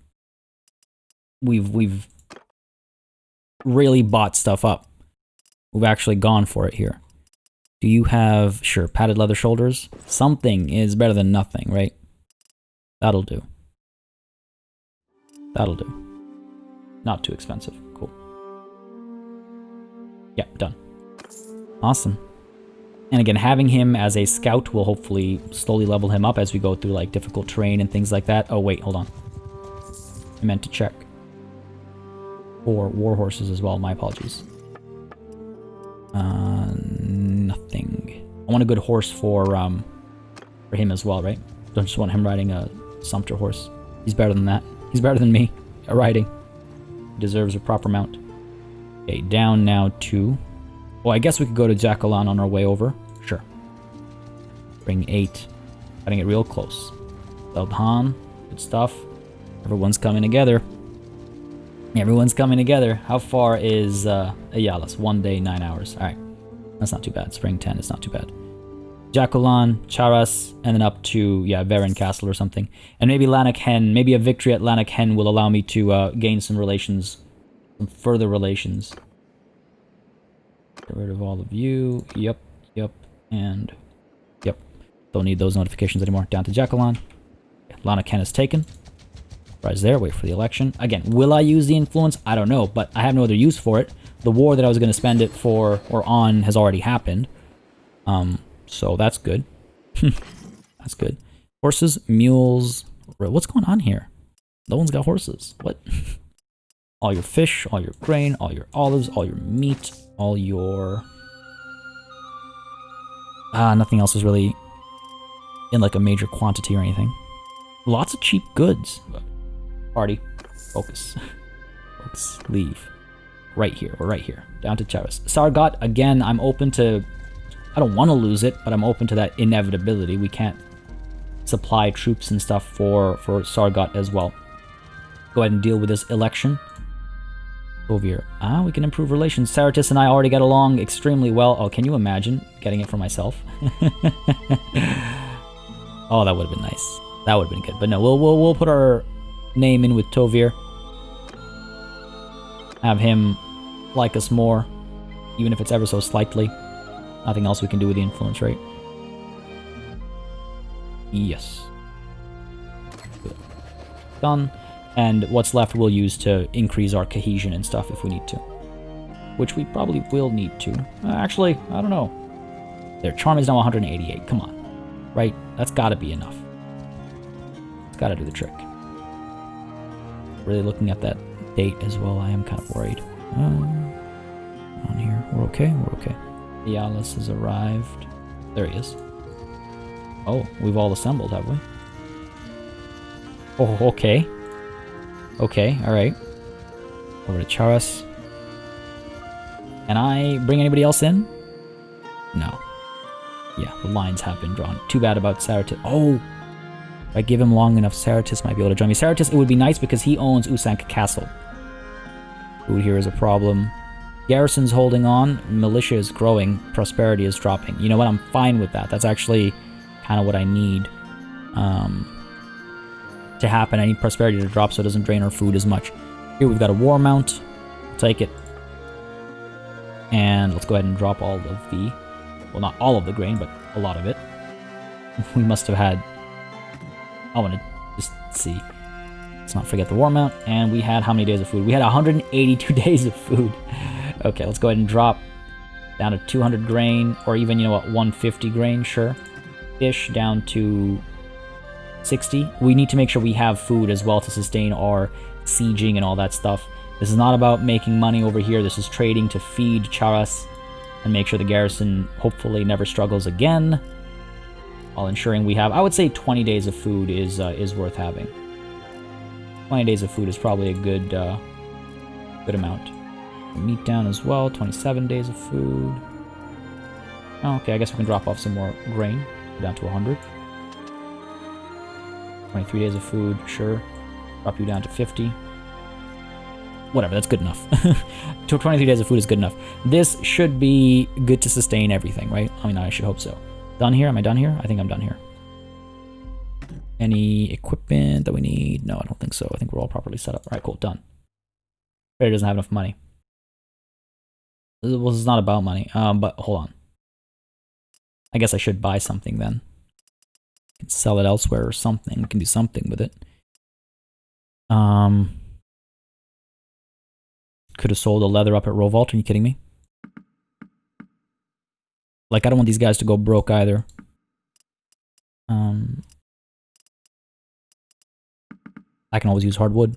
really bought stuff up. We've actually gone for it here. Do you have, sure, padded leather shoulders? Something is better than nothing, right? That'll do. That'll do. Not too expensive. Cool. Yeah, done. Awesome. And again, having him as a scout will hopefully slowly level him up as we go through like difficult terrain and things like that. Oh wait, hold on. I meant to check. For war horses as well, my apologies. Nothing. I want a good horse for him as well, right? Don't just want him riding a sumpter horse. He's better than that. He's better than me at riding. He deserves a proper mount. Okay, down now to... Well, I guess we could go to Jacqueline on our way over. Sure. Bring 8. Cutting it real close. Eldhan. Good stuff. Everyone's coming together. Everyone's coming together. How far is Ayalas? 1 day, 9 hours. Alright. That's not too bad. Spring 10 is not too bad. Jacqueline, Charas, and then up to, yeah, Varen Castle or something. And maybe Lanark Hen. Maybe a victory at Lanark Hen will allow me to gain some relations. Some further relations. Get rid of all of you. Yep, and yep. Don't need those notifications anymore. Down to Jacqueline. Lanark Hen is taken. Rise there, wait for the election. Again, will I use the influence? I don't know, but I have no other use for it. The war that I was going to spend it for or on has already happened. So that's good. That's good. Horses, mules. What's going on here? No one's got horses. What? All your fish, all your grain, all your olives, all your meat, all your... nothing else is really in like a major quantity or anything. Lots of cheap goods. Party. Focus. Focus. Leave. Right here. We're right here. Down to Charis. Sargot, again, I'm open to... I don't want to lose it, but I'm open to that inevitability. We can't supply troops and stuff for Sargot as well. Go ahead and deal with this election. Ovir. We can improve relations. Saratis and I already get along extremely well. Oh, can you imagine getting it for myself? Oh, that would have been nice. That would have been good. But no, we'll put our name in with Tovir. Have him like us more, even if it's ever so slightly. Nothing else we can do with the influence, right? Yes. Good. Done. And what's left we'll use to increase our cohesion and stuff if we need to. Which we probably will need to. Actually, I don't know. Their charm is now 188. Come on. Right? That's gotta be enough. It's gotta do the trick. Really looking at that date as well, I am kind of worried. On here. We're okay? We're okay. Yalis has arrived. There he is. Oh, we've all assembled, have we? Oh, okay. Okay, alright. Over to Charas. Can I bring anybody else in? No. Yeah, the lines have been drawn. Too bad about Saratis. Oh! If I give him long enough, Saratis might be able to join me. Saratis, it would be nice because he owns Usank Castle. Food here is a problem. Garrison's holding on. Militia is growing. Prosperity is dropping. You know what? I'm fine with that. That's actually kind of what I need to happen. I need prosperity to drop so it doesn't drain our food as much. Here we've got a war mount. I'll take it. And let's go ahead and drop all of the... Well, not all of the grain, but a lot of it. We must have had... I want to just see. Let's not forget the war mount. And we had how many days of food? We had 182 days of food. Okay, let's go ahead and drop down to 200 grain, or even, you know what, 150 grain, sure. Fish down to 60. We need to make sure we have food as well to sustain our sieging and all that stuff. This is not about making money over here. This is trading to feed Charas and make sure the garrison hopefully never struggles again, while ensuring we have, I would say 20 days of food is worth having. 20 days of food is probably a good amount. Meat down as well, 27 days of food. Oh, okay, I guess we can drop off some more grain, down to 100. 23 days of food, sure. Drop you down to 50. Whatever, that's good enough. 23 days of food is good enough. This should be good to sustain everything, right? I mean, I should hope so. Done here? Am I done here? I think I'm done here. Any equipment that we need? No, I don't think so. I think we're all properly set up. All right, cool, done. Trader doesn't have enough money. Well, this is not about money, but hold on. I guess I should buy something then. Can sell it elsewhere or something. We can do something with it. Could have sold the leather up at Rovault. Are you kidding me? Like, I don't want these guys to go broke either. I can always use hardwood.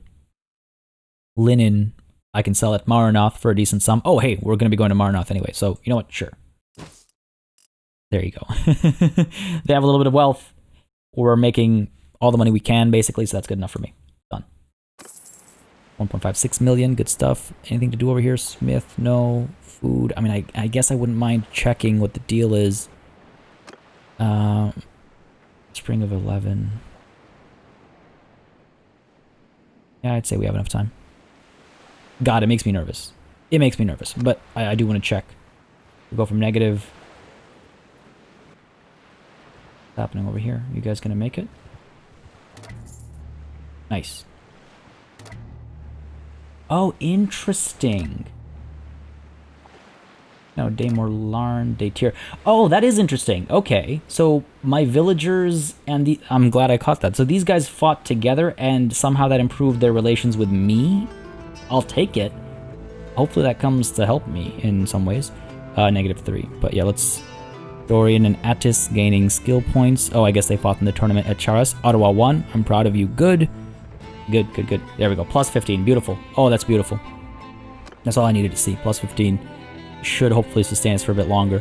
Linen, I can sell at Maranoth for a decent sum. Oh, hey, we're going to be going to Maranoth anyway, so you know what? Sure. There you go. They have a little bit of wealth. We're making all the money we can, basically, so that's good enough for me. Done. 1.56 million, good stuff. Anything to do over here? Smith, no. Food. I mean, I guess I wouldn't mind checking what the deal is. Spring of 11. Yeah, I'd say we have enough time. God, it makes me nervous. It makes me nervous, but I do want to check. We'll go from negative. What's happening over here? You guys gonna make it? Nice. Oh, interesting. No, Daymore Larn, Daytier. Oh, that is interesting. Okay, so my villagers and the... I'm glad I caught that. So these guys fought together and somehow that improved their relations with me? I'll take it. Hopefully that comes to help me in some ways. -3. But yeah, let's... Dorian and Attis gaining skill points. Oh, I guess they fought in the tournament at Charas. Ottawa won. I'm proud of you. Good. Good, good, good. There we go. Plus 15. Beautiful. Oh, that's beautiful. That's all I needed to see. Plus 15. Should hopefully sustain us for a bit longer.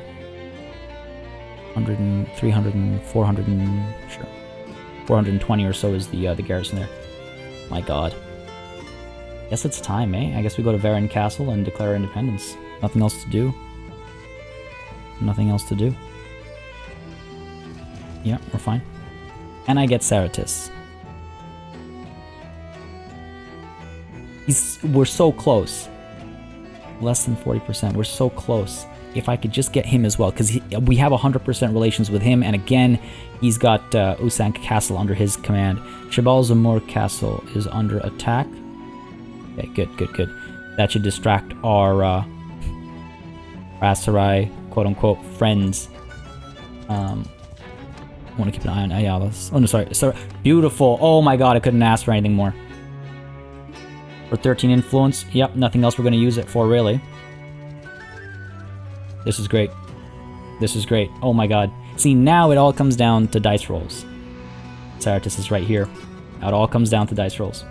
100 and 300 and 400 and... Sure. 420 or so is the garrison there. My god. Guess it's time, eh? I guess we go to Varan Castle and declare independence. Nothing else to do. Nothing else to do. Yeah, we're fine. And I get Saratis. We're so close. Less than 40%. We're so close. If I could just get him as well, because we have 100% relations with him, and again, he's got Usank Castle under his command. Shabal Zamor Castle is under attack. Okay, good, good, good. That should distract our Aserai, quote-unquote, friends. I want to keep an eye on Ayalas. Oh, no, sorry. Beautiful. Oh my god, I couldn't ask for anything more. For 13 influence. Yep, nothing else we're going to use it for, really. This is great. This is great. Oh my god. See, now it all comes down to dice rolls. Saratis is right here. Now it all comes down to dice rolls.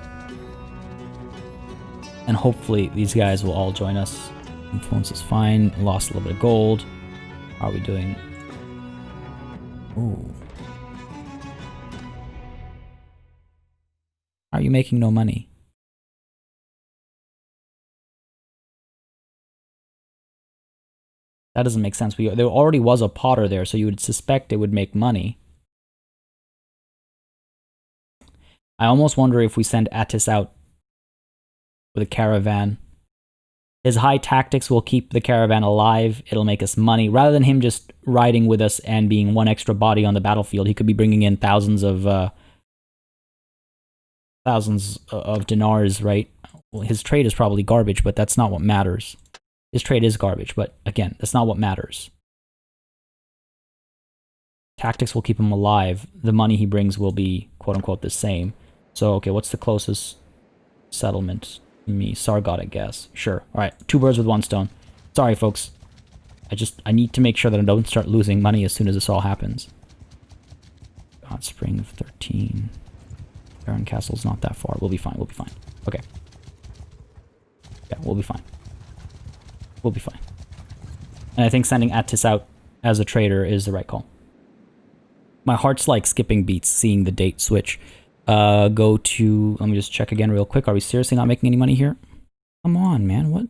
And hopefully these guys will all join us. Influence is fine. Lost a little bit of gold. How are we doing? Ooh. Are you making no money? That doesn't make sense. There already was a potter there, so you would suspect it would make money. I almost wonder if we send Attis out with a caravan. His high tactics will keep the caravan alive. It'll make us money. Rather than him just riding with us and being one extra body on the battlefield, he could be bringing in thousands of dinars, right? Well, his trade is probably garbage, but that's not what matters. His trade is garbage, but again, that's not what matters. Tactics will keep him alive. The money he brings will be, quote-unquote, the same. So, okay, what's the closest settlement to me? Sargot, I guess. Sure. All right, 2 birds with 1 stone. Sorry, folks. I need to make sure that I don't start losing money as soon as this all happens. Hot Spring of 13. Baron Castle's not that far. We'll be fine. We'll be fine. Okay. Yeah, we'll be fine. We'll be fine. And I think sending Attis out as a trader is the right call. My heart's like skipping beats seeing the date switch. Go to... Let me just check again real quick. Are we seriously not making any money here? Come on, man. What?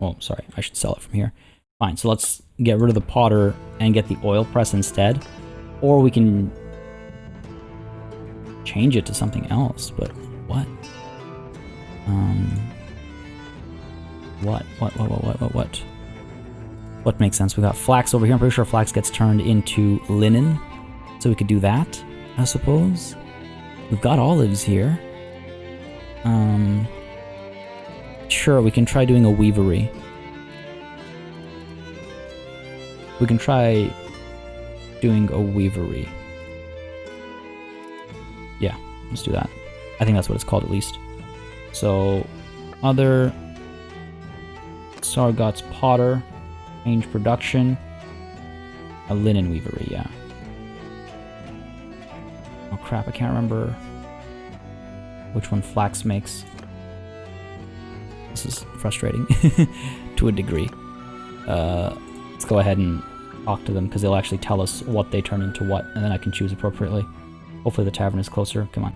Oh, sorry. I should sell it from here. Fine. So let's get rid of the potter and get the oil press instead. Or we can change it to something else. But what? What? What makes sense? We got flax over here. I'm pretty sure flax gets turned into linen. So we could do that, I suppose. We've got olives here. Sure, we can try doing a weavery. We can try doing a weavery. Yeah, let's do that. I think that's what it's called at least. So, other Sargot's potter, change production, a linen weavery, yeah. Oh crap, I can't remember which one flax makes. This is frustrating to a degree. Let's go ahead and talk to them because they'll actually tell us what they turn into what, and then I can choose appropriately. Hopefully the tavern is closer. Come on.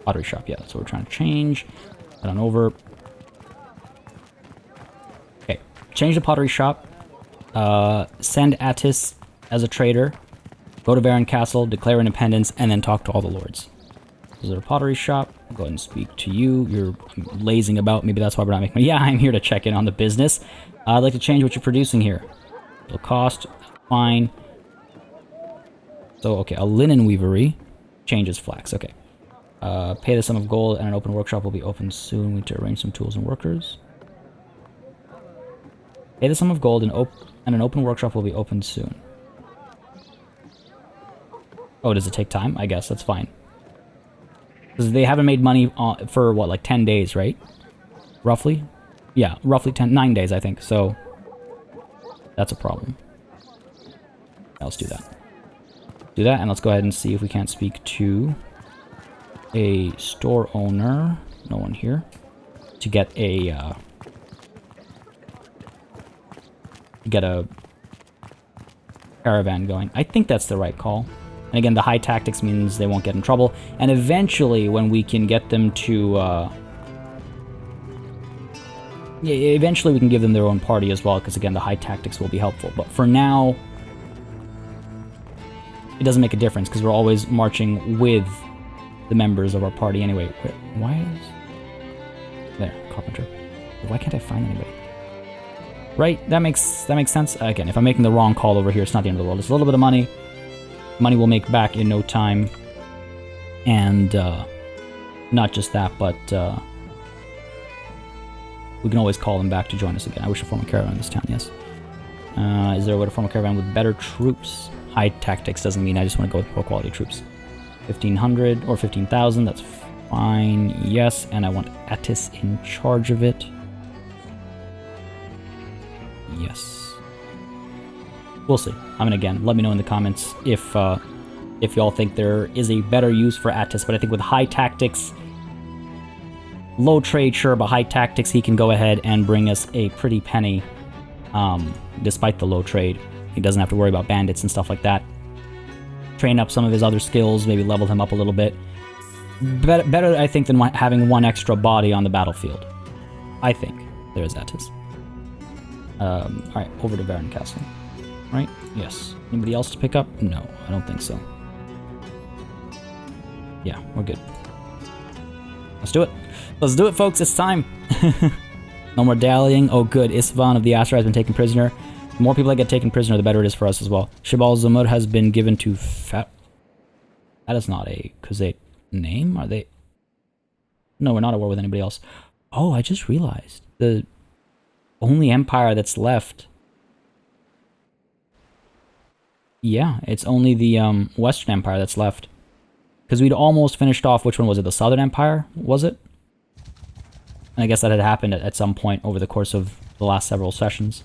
Pottery shop, yeah, that's what we're trying to change. Head on over. Okay, change the pottery shop. Send Attis as a trader. Go to Varen Castle, declare independence, and then talk to all the lords. Is there a pottery shop? I'll go ahead and speak to you. You're lazing about. Maybe that's why we're not making money. Yeah, I'm here to check in on the business. I'd like to change what you're producing here. It'll cost. Fine. So, okay, a linen weavery changes flax. Okay. Pay the sum of gold and an open workshop will be open soon. We need to arrange some tools and workers. Pay the sum of gold and an open workshop will be open soon. Oh, does it take time? I guess that's fine. Because they haven't made money for, what, like 10 days, right? Roughly? Yeah, roughly 9 days, I think. So, that's a problem. Yeah, let's do that. Do that, and let's go ahead and see if we can't speak to a store owner. No one here. To get a, caravan going. I think that's the right call. And again, the high tactics means they won't get in trouble. And eventually, when we can get them to, yeah, eventually we can give them their own party as well, because again, the high tactics will be helpful. But for now, it doesn't make a difference, because we're always marching with the members of our party anyway. Wait, why is... There, carpenter. Why can't I find anybody? Right, that makes sense. Again, if I'm making the wrong call over here, it's not the end of the world. It's a little bit of money. Money we'll make back in no time. And, not just that, but, we can always call them back to join us again. I wish to form a caravan in this town, yes. Is there a way to form a caravan with better troops? High tactics doesn't mean I just want to go with poor quality troops. 1,500 or 15,000, that's fine, yes. And I want Attis in charge of it. Yes. We'll see. I mean, again, let me know in the comments if y'all think there is a better use for Attis, but I think with high tactics, low trade, sure, but high tactics, he can go ahead and bring us a pretty penny, despite the low trade. He doesn't have to worry about bandits and stuff like that. Train up some of his other skills, maybe level him up a little bit. Better, I think, than having one extra body on the battlefield. I think. There's Attis. Alright, over to Varen Castle. Right? Yes. Anybody else to pick up? No, I don't think so. Yeah, we're good. Let's do it. Let's do it, folks. It's time. No more dallying. Oh, good. Isvan of the Aserai has been taken prisoner. The more people that get taken prisoner, the better it is for us as well. Shibal Zamud has been given to Fat. That is not a Khuzait name, are they? No, we're not at war with anybody else. Oh, I just realized. The only empire that's left... Yeah, it's only the Western Empire that's left. Because we'd almost finished off, which one was it? The Southern Empire, was it? And I guess that had happened at some point over the course of the last several sessions.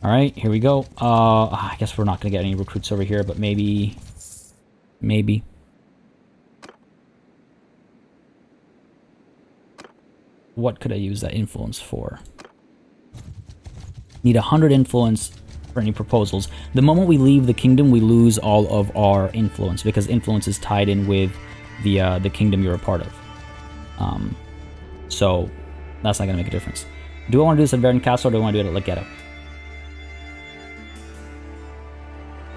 Alright, here we go. I guess we're not going to get any recruits over here, but maybe... Maybe. what could I use that influence for? Need 100 influence for any proposals. The moment we leave the kingdom, we lose all of our influence, because influence is tied in with the kingdom you're a part of. So that's not going to make a difference. Do I want to do this at Verden Castle, or do I want to do it at Legetta?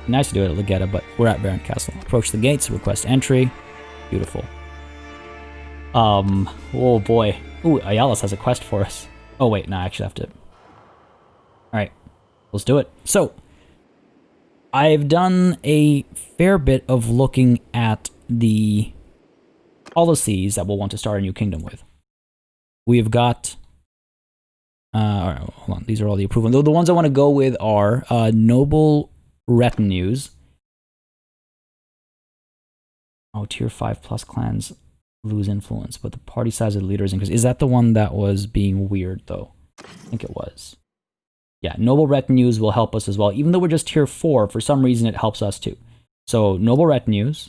Nice to do it at Legetta, but we're at Verden Castle. Approach the gates, request entry. Beautiful. Oh boy. Ooh, Ayalis has a quest for us. Oh wait, no, I actually have to... Alright, let's do it. So, I've done a fair bit of looking at the policies that we'll want to start a new kingdom with. We've got... alright, hold on, these are all the approval. The ones I want to go with are noble retinues. Oh, tier 5 plus clans lose influence, but the party size of the leaders increase. Is that the one that was being weird, though? I think it was. Yeah, noble retinues will help us as well. Even though we're just tier 4, for some reason it helps us too. So, noble retinues.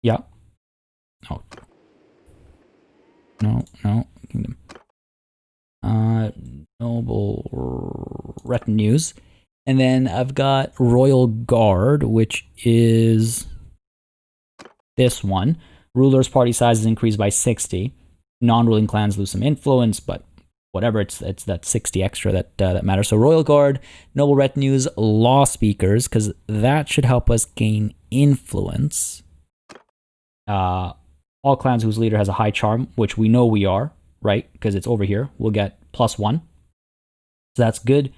Yeah. Oh. No. Kingdom. Noble retinues. And then I've got Royal Guard, which is this one. Ruler's party size is increased by 60. Non-ruling clans lose some influence, but whatever, it's that 60 extra that matters. So Royal Guard, Noble Retinues, Law Speakers, because that should help us gain influence. All clans whose leader has a high charm, which we know we are, right? Because it's over here. We'll get +1. So that's good.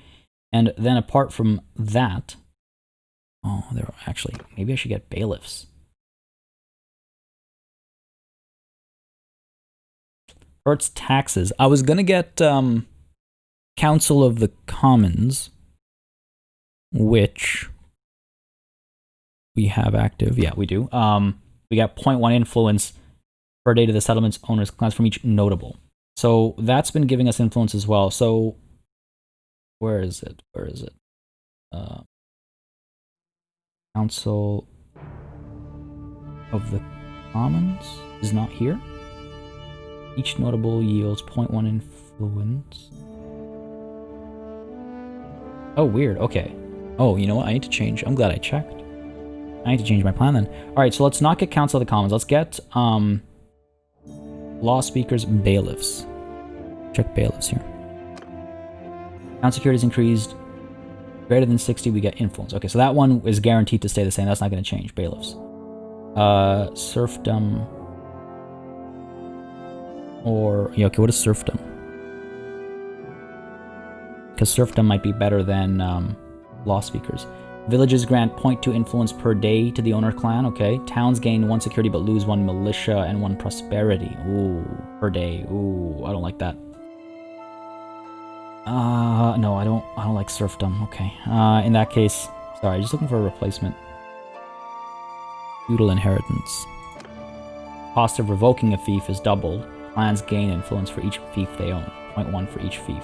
And then apart from that... Oh, there are actually... Maybe I should get bailiffs. Hurts taxes. I was gonna get Council of the Commons, which we have active. Yeah, we do. We got 0.1 influence per day to the settlement's owners clans from each notable. So that's been giving us influence as well. So where is it? Council of the Commons is not here. Each notable yields 0.1 influence. Oh, weird. Okay. Oh, you know what? I need to change. I'm glad I checked. I need to change my plan then. Alright, so let's not get Council of the Commons. Let's get Law Speakers, Bailiffs. Check Bailiffs here. Town security is increased. Greater than 60, we get influence. Okay, so that one is guaranteed to stay the same. That's not going to change. Bailiffs. Serfdom... Or, yeah, okay, what is serfdom? Because serfdom might be better than law speakers. Villages grant 0.2 influence per day to the owner clan, okay. Towns gain 1 security but lose 1 militia and 1 prosperity. Ooh, per day. Ooh, I don't like that. No, I don't like serfdom, okay. In that case, sorry, just looking for a replacement. Feudal inheritance. Cost of revoking a fief is doubled. Clans gain influence for each fief they own. 0.1 for each fief.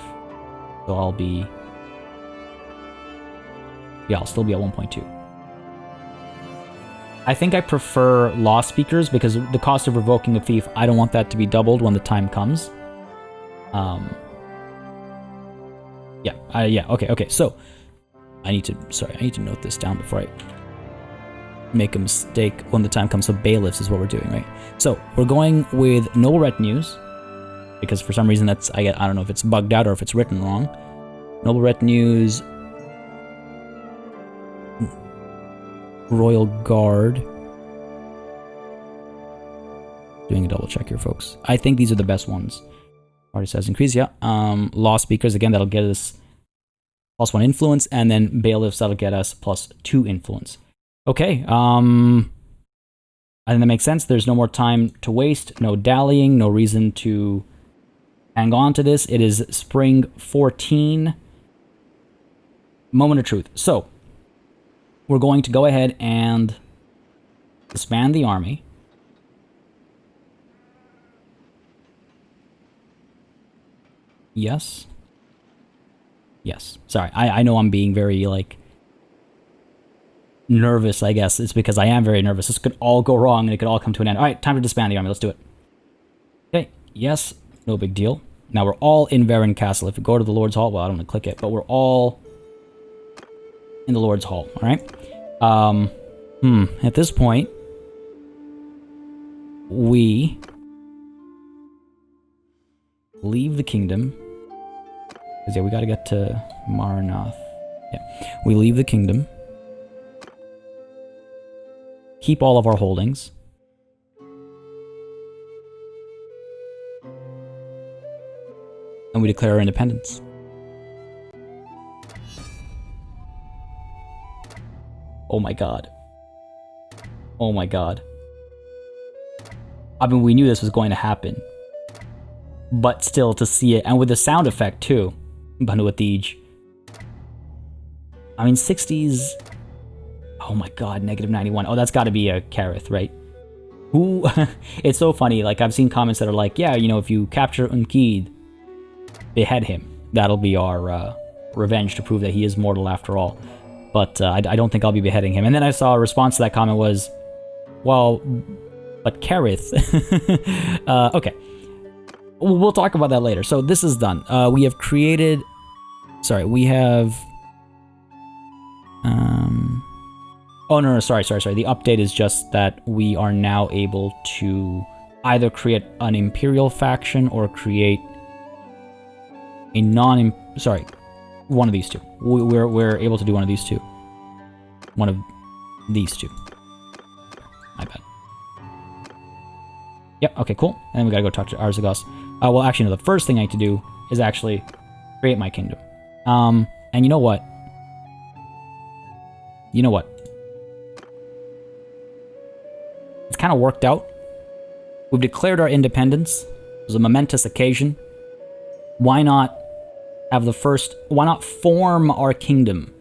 So I'll be... Yeah, I'll still be at 1.2. I think I prefer law speakers because the cost of revoking a fief, I don't want that to be doubled when the time comes. Yeah, okay. So, I need to note this down before I make a mistake when the time comes. So bailiffs is what we're doing, right? So we're going with noble retinues because for some reason I don't know if it's bugged out or if it's written wrong. Noble retinues, Royal Guard. Doing a double check here, folks. I think these are the best ones. Party size increase, yeah. Law speakers, again, that'll get us +1 influence, and then bailiffs, that'll get us +2 influence. Okay, I think that makes sense. There's no more time to waste, no dallying, no reason to hang on to this. It is spring 14. Moment of truth. So, we're going to go ahead and disband the army. Yes. Yes. Sorry, I know I'm being very, like, nervous, I guess. It's because I am very nervous. This could all go wrong and it could all come to an end. Alright, time to disband the army. Let's do it. Yes, no big deal. Now we're all in Varen Castle. If we go to the Lord's Hall, well, I don't want to click it, but we're all in the Lord's Hall, alright? At this point, we leave the kingdom. Because, yeah, we gotta get to Maranath. Yeah. We leave the kingdom. Keep all of our holdings. And we declare our independence. Oh my god. Oh my god. I mean, we knew this was going to happen. But still, to see it, and with the sound effect too. Banuatij. I mean, 60s... Oh my god, -91. Oh, that's gotta be a Kareth, right? Who... It's so funny, like, I've seen comments that are like, yeah, you know, if you capture Unkid, behead him. That'll be our revenge to prove that he is mortal after all. But I don't think I'll be beheading him. And then I saw a response to that comment was, well, but Kareth... okay. We'll talk about that later. So this is done. We have created... Sorry, we have... Oh, no, sorry. The update is just that we are now able to either create an Imperial faction or create a Sorry, one of these two. We're able to do one of these two. One of these two. My bad. Yep, okay, cool. And then we gotta go talk to Arzagos. Well, actually, no, the first thing I need to do is actually create my kingdom. And you know what? You know what? It's kind of worked out. We've declared our independence. It was a momentous occasion. Why not have the first... Why not form our kingdom?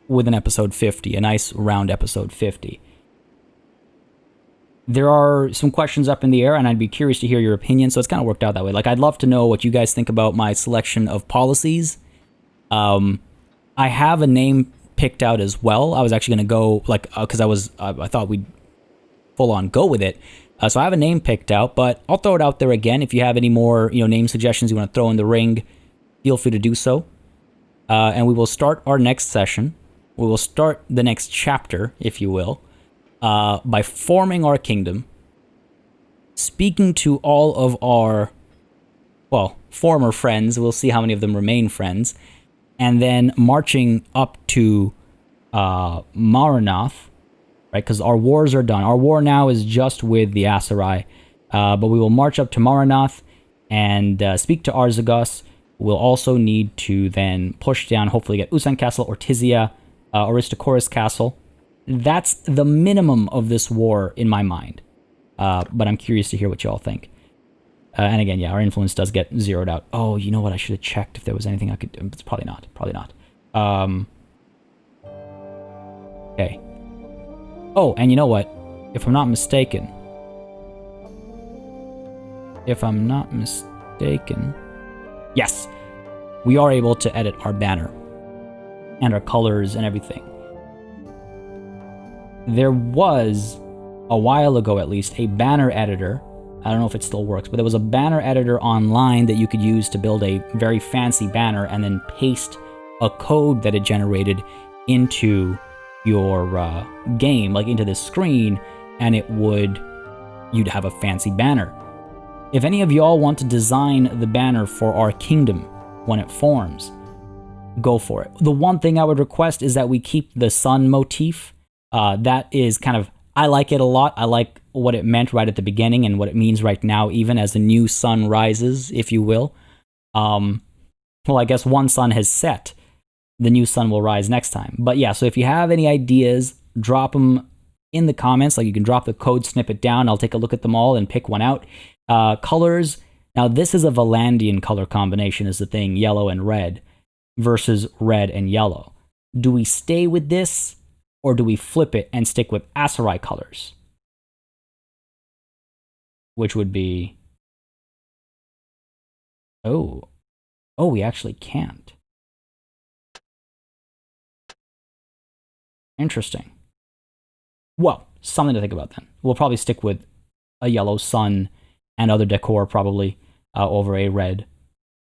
With an episode 50. A nice round episode 50. There are some questions up in the air, and I'd be curious to hear your opinion, so it's kind of worked out that way. Like, I'd love to know what you guys think about my selection of policies. I have a name picked out as well. I was actually going to go, like, because I thought we'd full-on go with it. So I have a name picked out, but I'll throw it out there again. If you have any more, name suggestions you want to throw in the ring, feel free to do so. And we will start our next session. We will start the next chapter, if you will, by forming our kingdom, speaking to all of our, well, former friends. We'll see how many of them remain friends. And then marching up to Maranath, right? Because our wars are done. Our war now is just with the Aserai. But we will march up to Maranath and speak to Arzagos. We'll also need to then push down, hopefully get Usan Castle, Ortizia, Aristochorus Castle. That's the minimum of this war in my mind. But I'm curious to hear what you all think. And again, yeah, our influence does get zeroed out. Oh, you know what? I should have checked if there was anything I could do. It's probably not. Probably not. Okay. Oh, and you know what? If I'm not mistaken... Yes! We are able to edit our banner. And our colors and everything. There was, a while ago at least, a banner editor. I don't know if it still works, but there was a banner editor online that you could use to build a very fancy banner and then paste a code that it generated into your game, like into this screen, and you'd have a fancy banner. If any of y'all want to design the banner for our kingdom when it forms, go for it. The one thing I would request is that we keep the sun motif. That is kind of, I like it a lot. I like what it meant right at the beginning and what it means right now, even as the new sun rises, if you will. Well, I guess one sun has set. The new sun will rise next time. But yeah, so if you have any ideas, drop them in the comments. Like, you can drop the code snippet down. I'll take a look at them all and pick one out. Colors. Now, this is a Valandian color combination is the thing, yellow and red versus red and yellow. Do we stay with this, or do we flip it and stick with Aserai colors? Which would be... Oh, we actually can't. Interesting. Well, something to think about then. We'll probably stick with a yellow sun and other decor probably over a red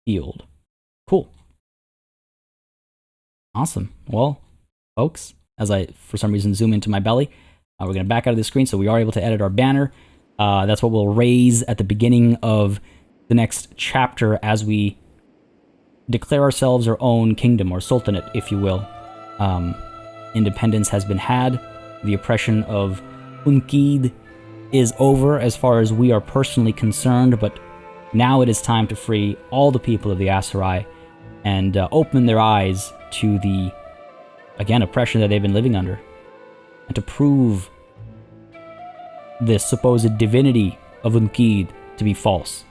field. Cool. Awesome. Well, folks, as I, for some reason, zoom into my belly, we're going to back out of the screen so we are able to edit our banner. That's what we'll raise at the beginning of the next chapter as we declare ourselves our own kingdom, or sultanate, if you will. Independence has been had. The oppression of Unkid is over as far as we are personally concerned, but now it is time to free all the people of the Aserai and open their eyes to the, again, oppression that they've been living under, and to prove this supposed divinity of Unkid to be false.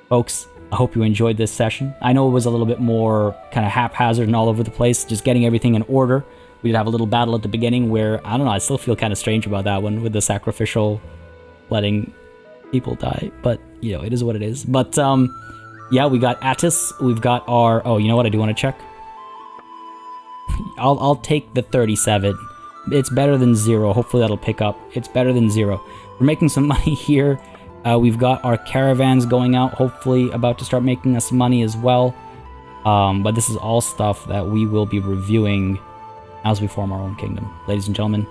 Folks, I hope you enjoyed this session. I know it was a little bit more kind of haphazard and all over the place, just getting everything in order. We did have a little battle at the beginning where, I don't know, I still feel kind of strange about that one with the sacrificial letting people die, but, you know, it is what it is. But, yeah, we got Attis, we've got our, oh, you know what, I do want to check. I'll take the 37. It's better than 0. Hopefully that'll pick up. It's better than 0. We're making some money here. We've got our caravans going out, hopefully about to start making us money as well. But this is all stuff that we will be reviewing as we form our own kingdom. Ladies and gentlemen,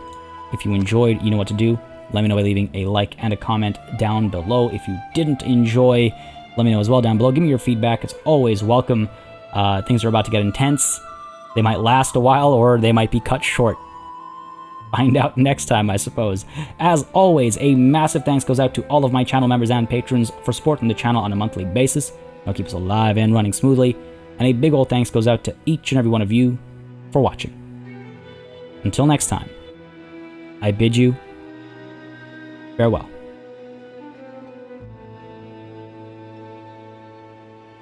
if you enjoyed, you know what to do. Let me know by leaving a like and a comment down below. If you didn't enjoy, let me know as well down below. Give me your feedback. It's always welcome. Things are about to get intense. They might last a while, or they might be cut short. Find out next time, I suppose. As always, a massive thanks goes out to all of my channel members and patrons for supporting the channel on a monthly basis. That'll keep us alive and running smoothly. And a big old thanks goes out to each and every one of you for watching. Until next time, I bid you farewell.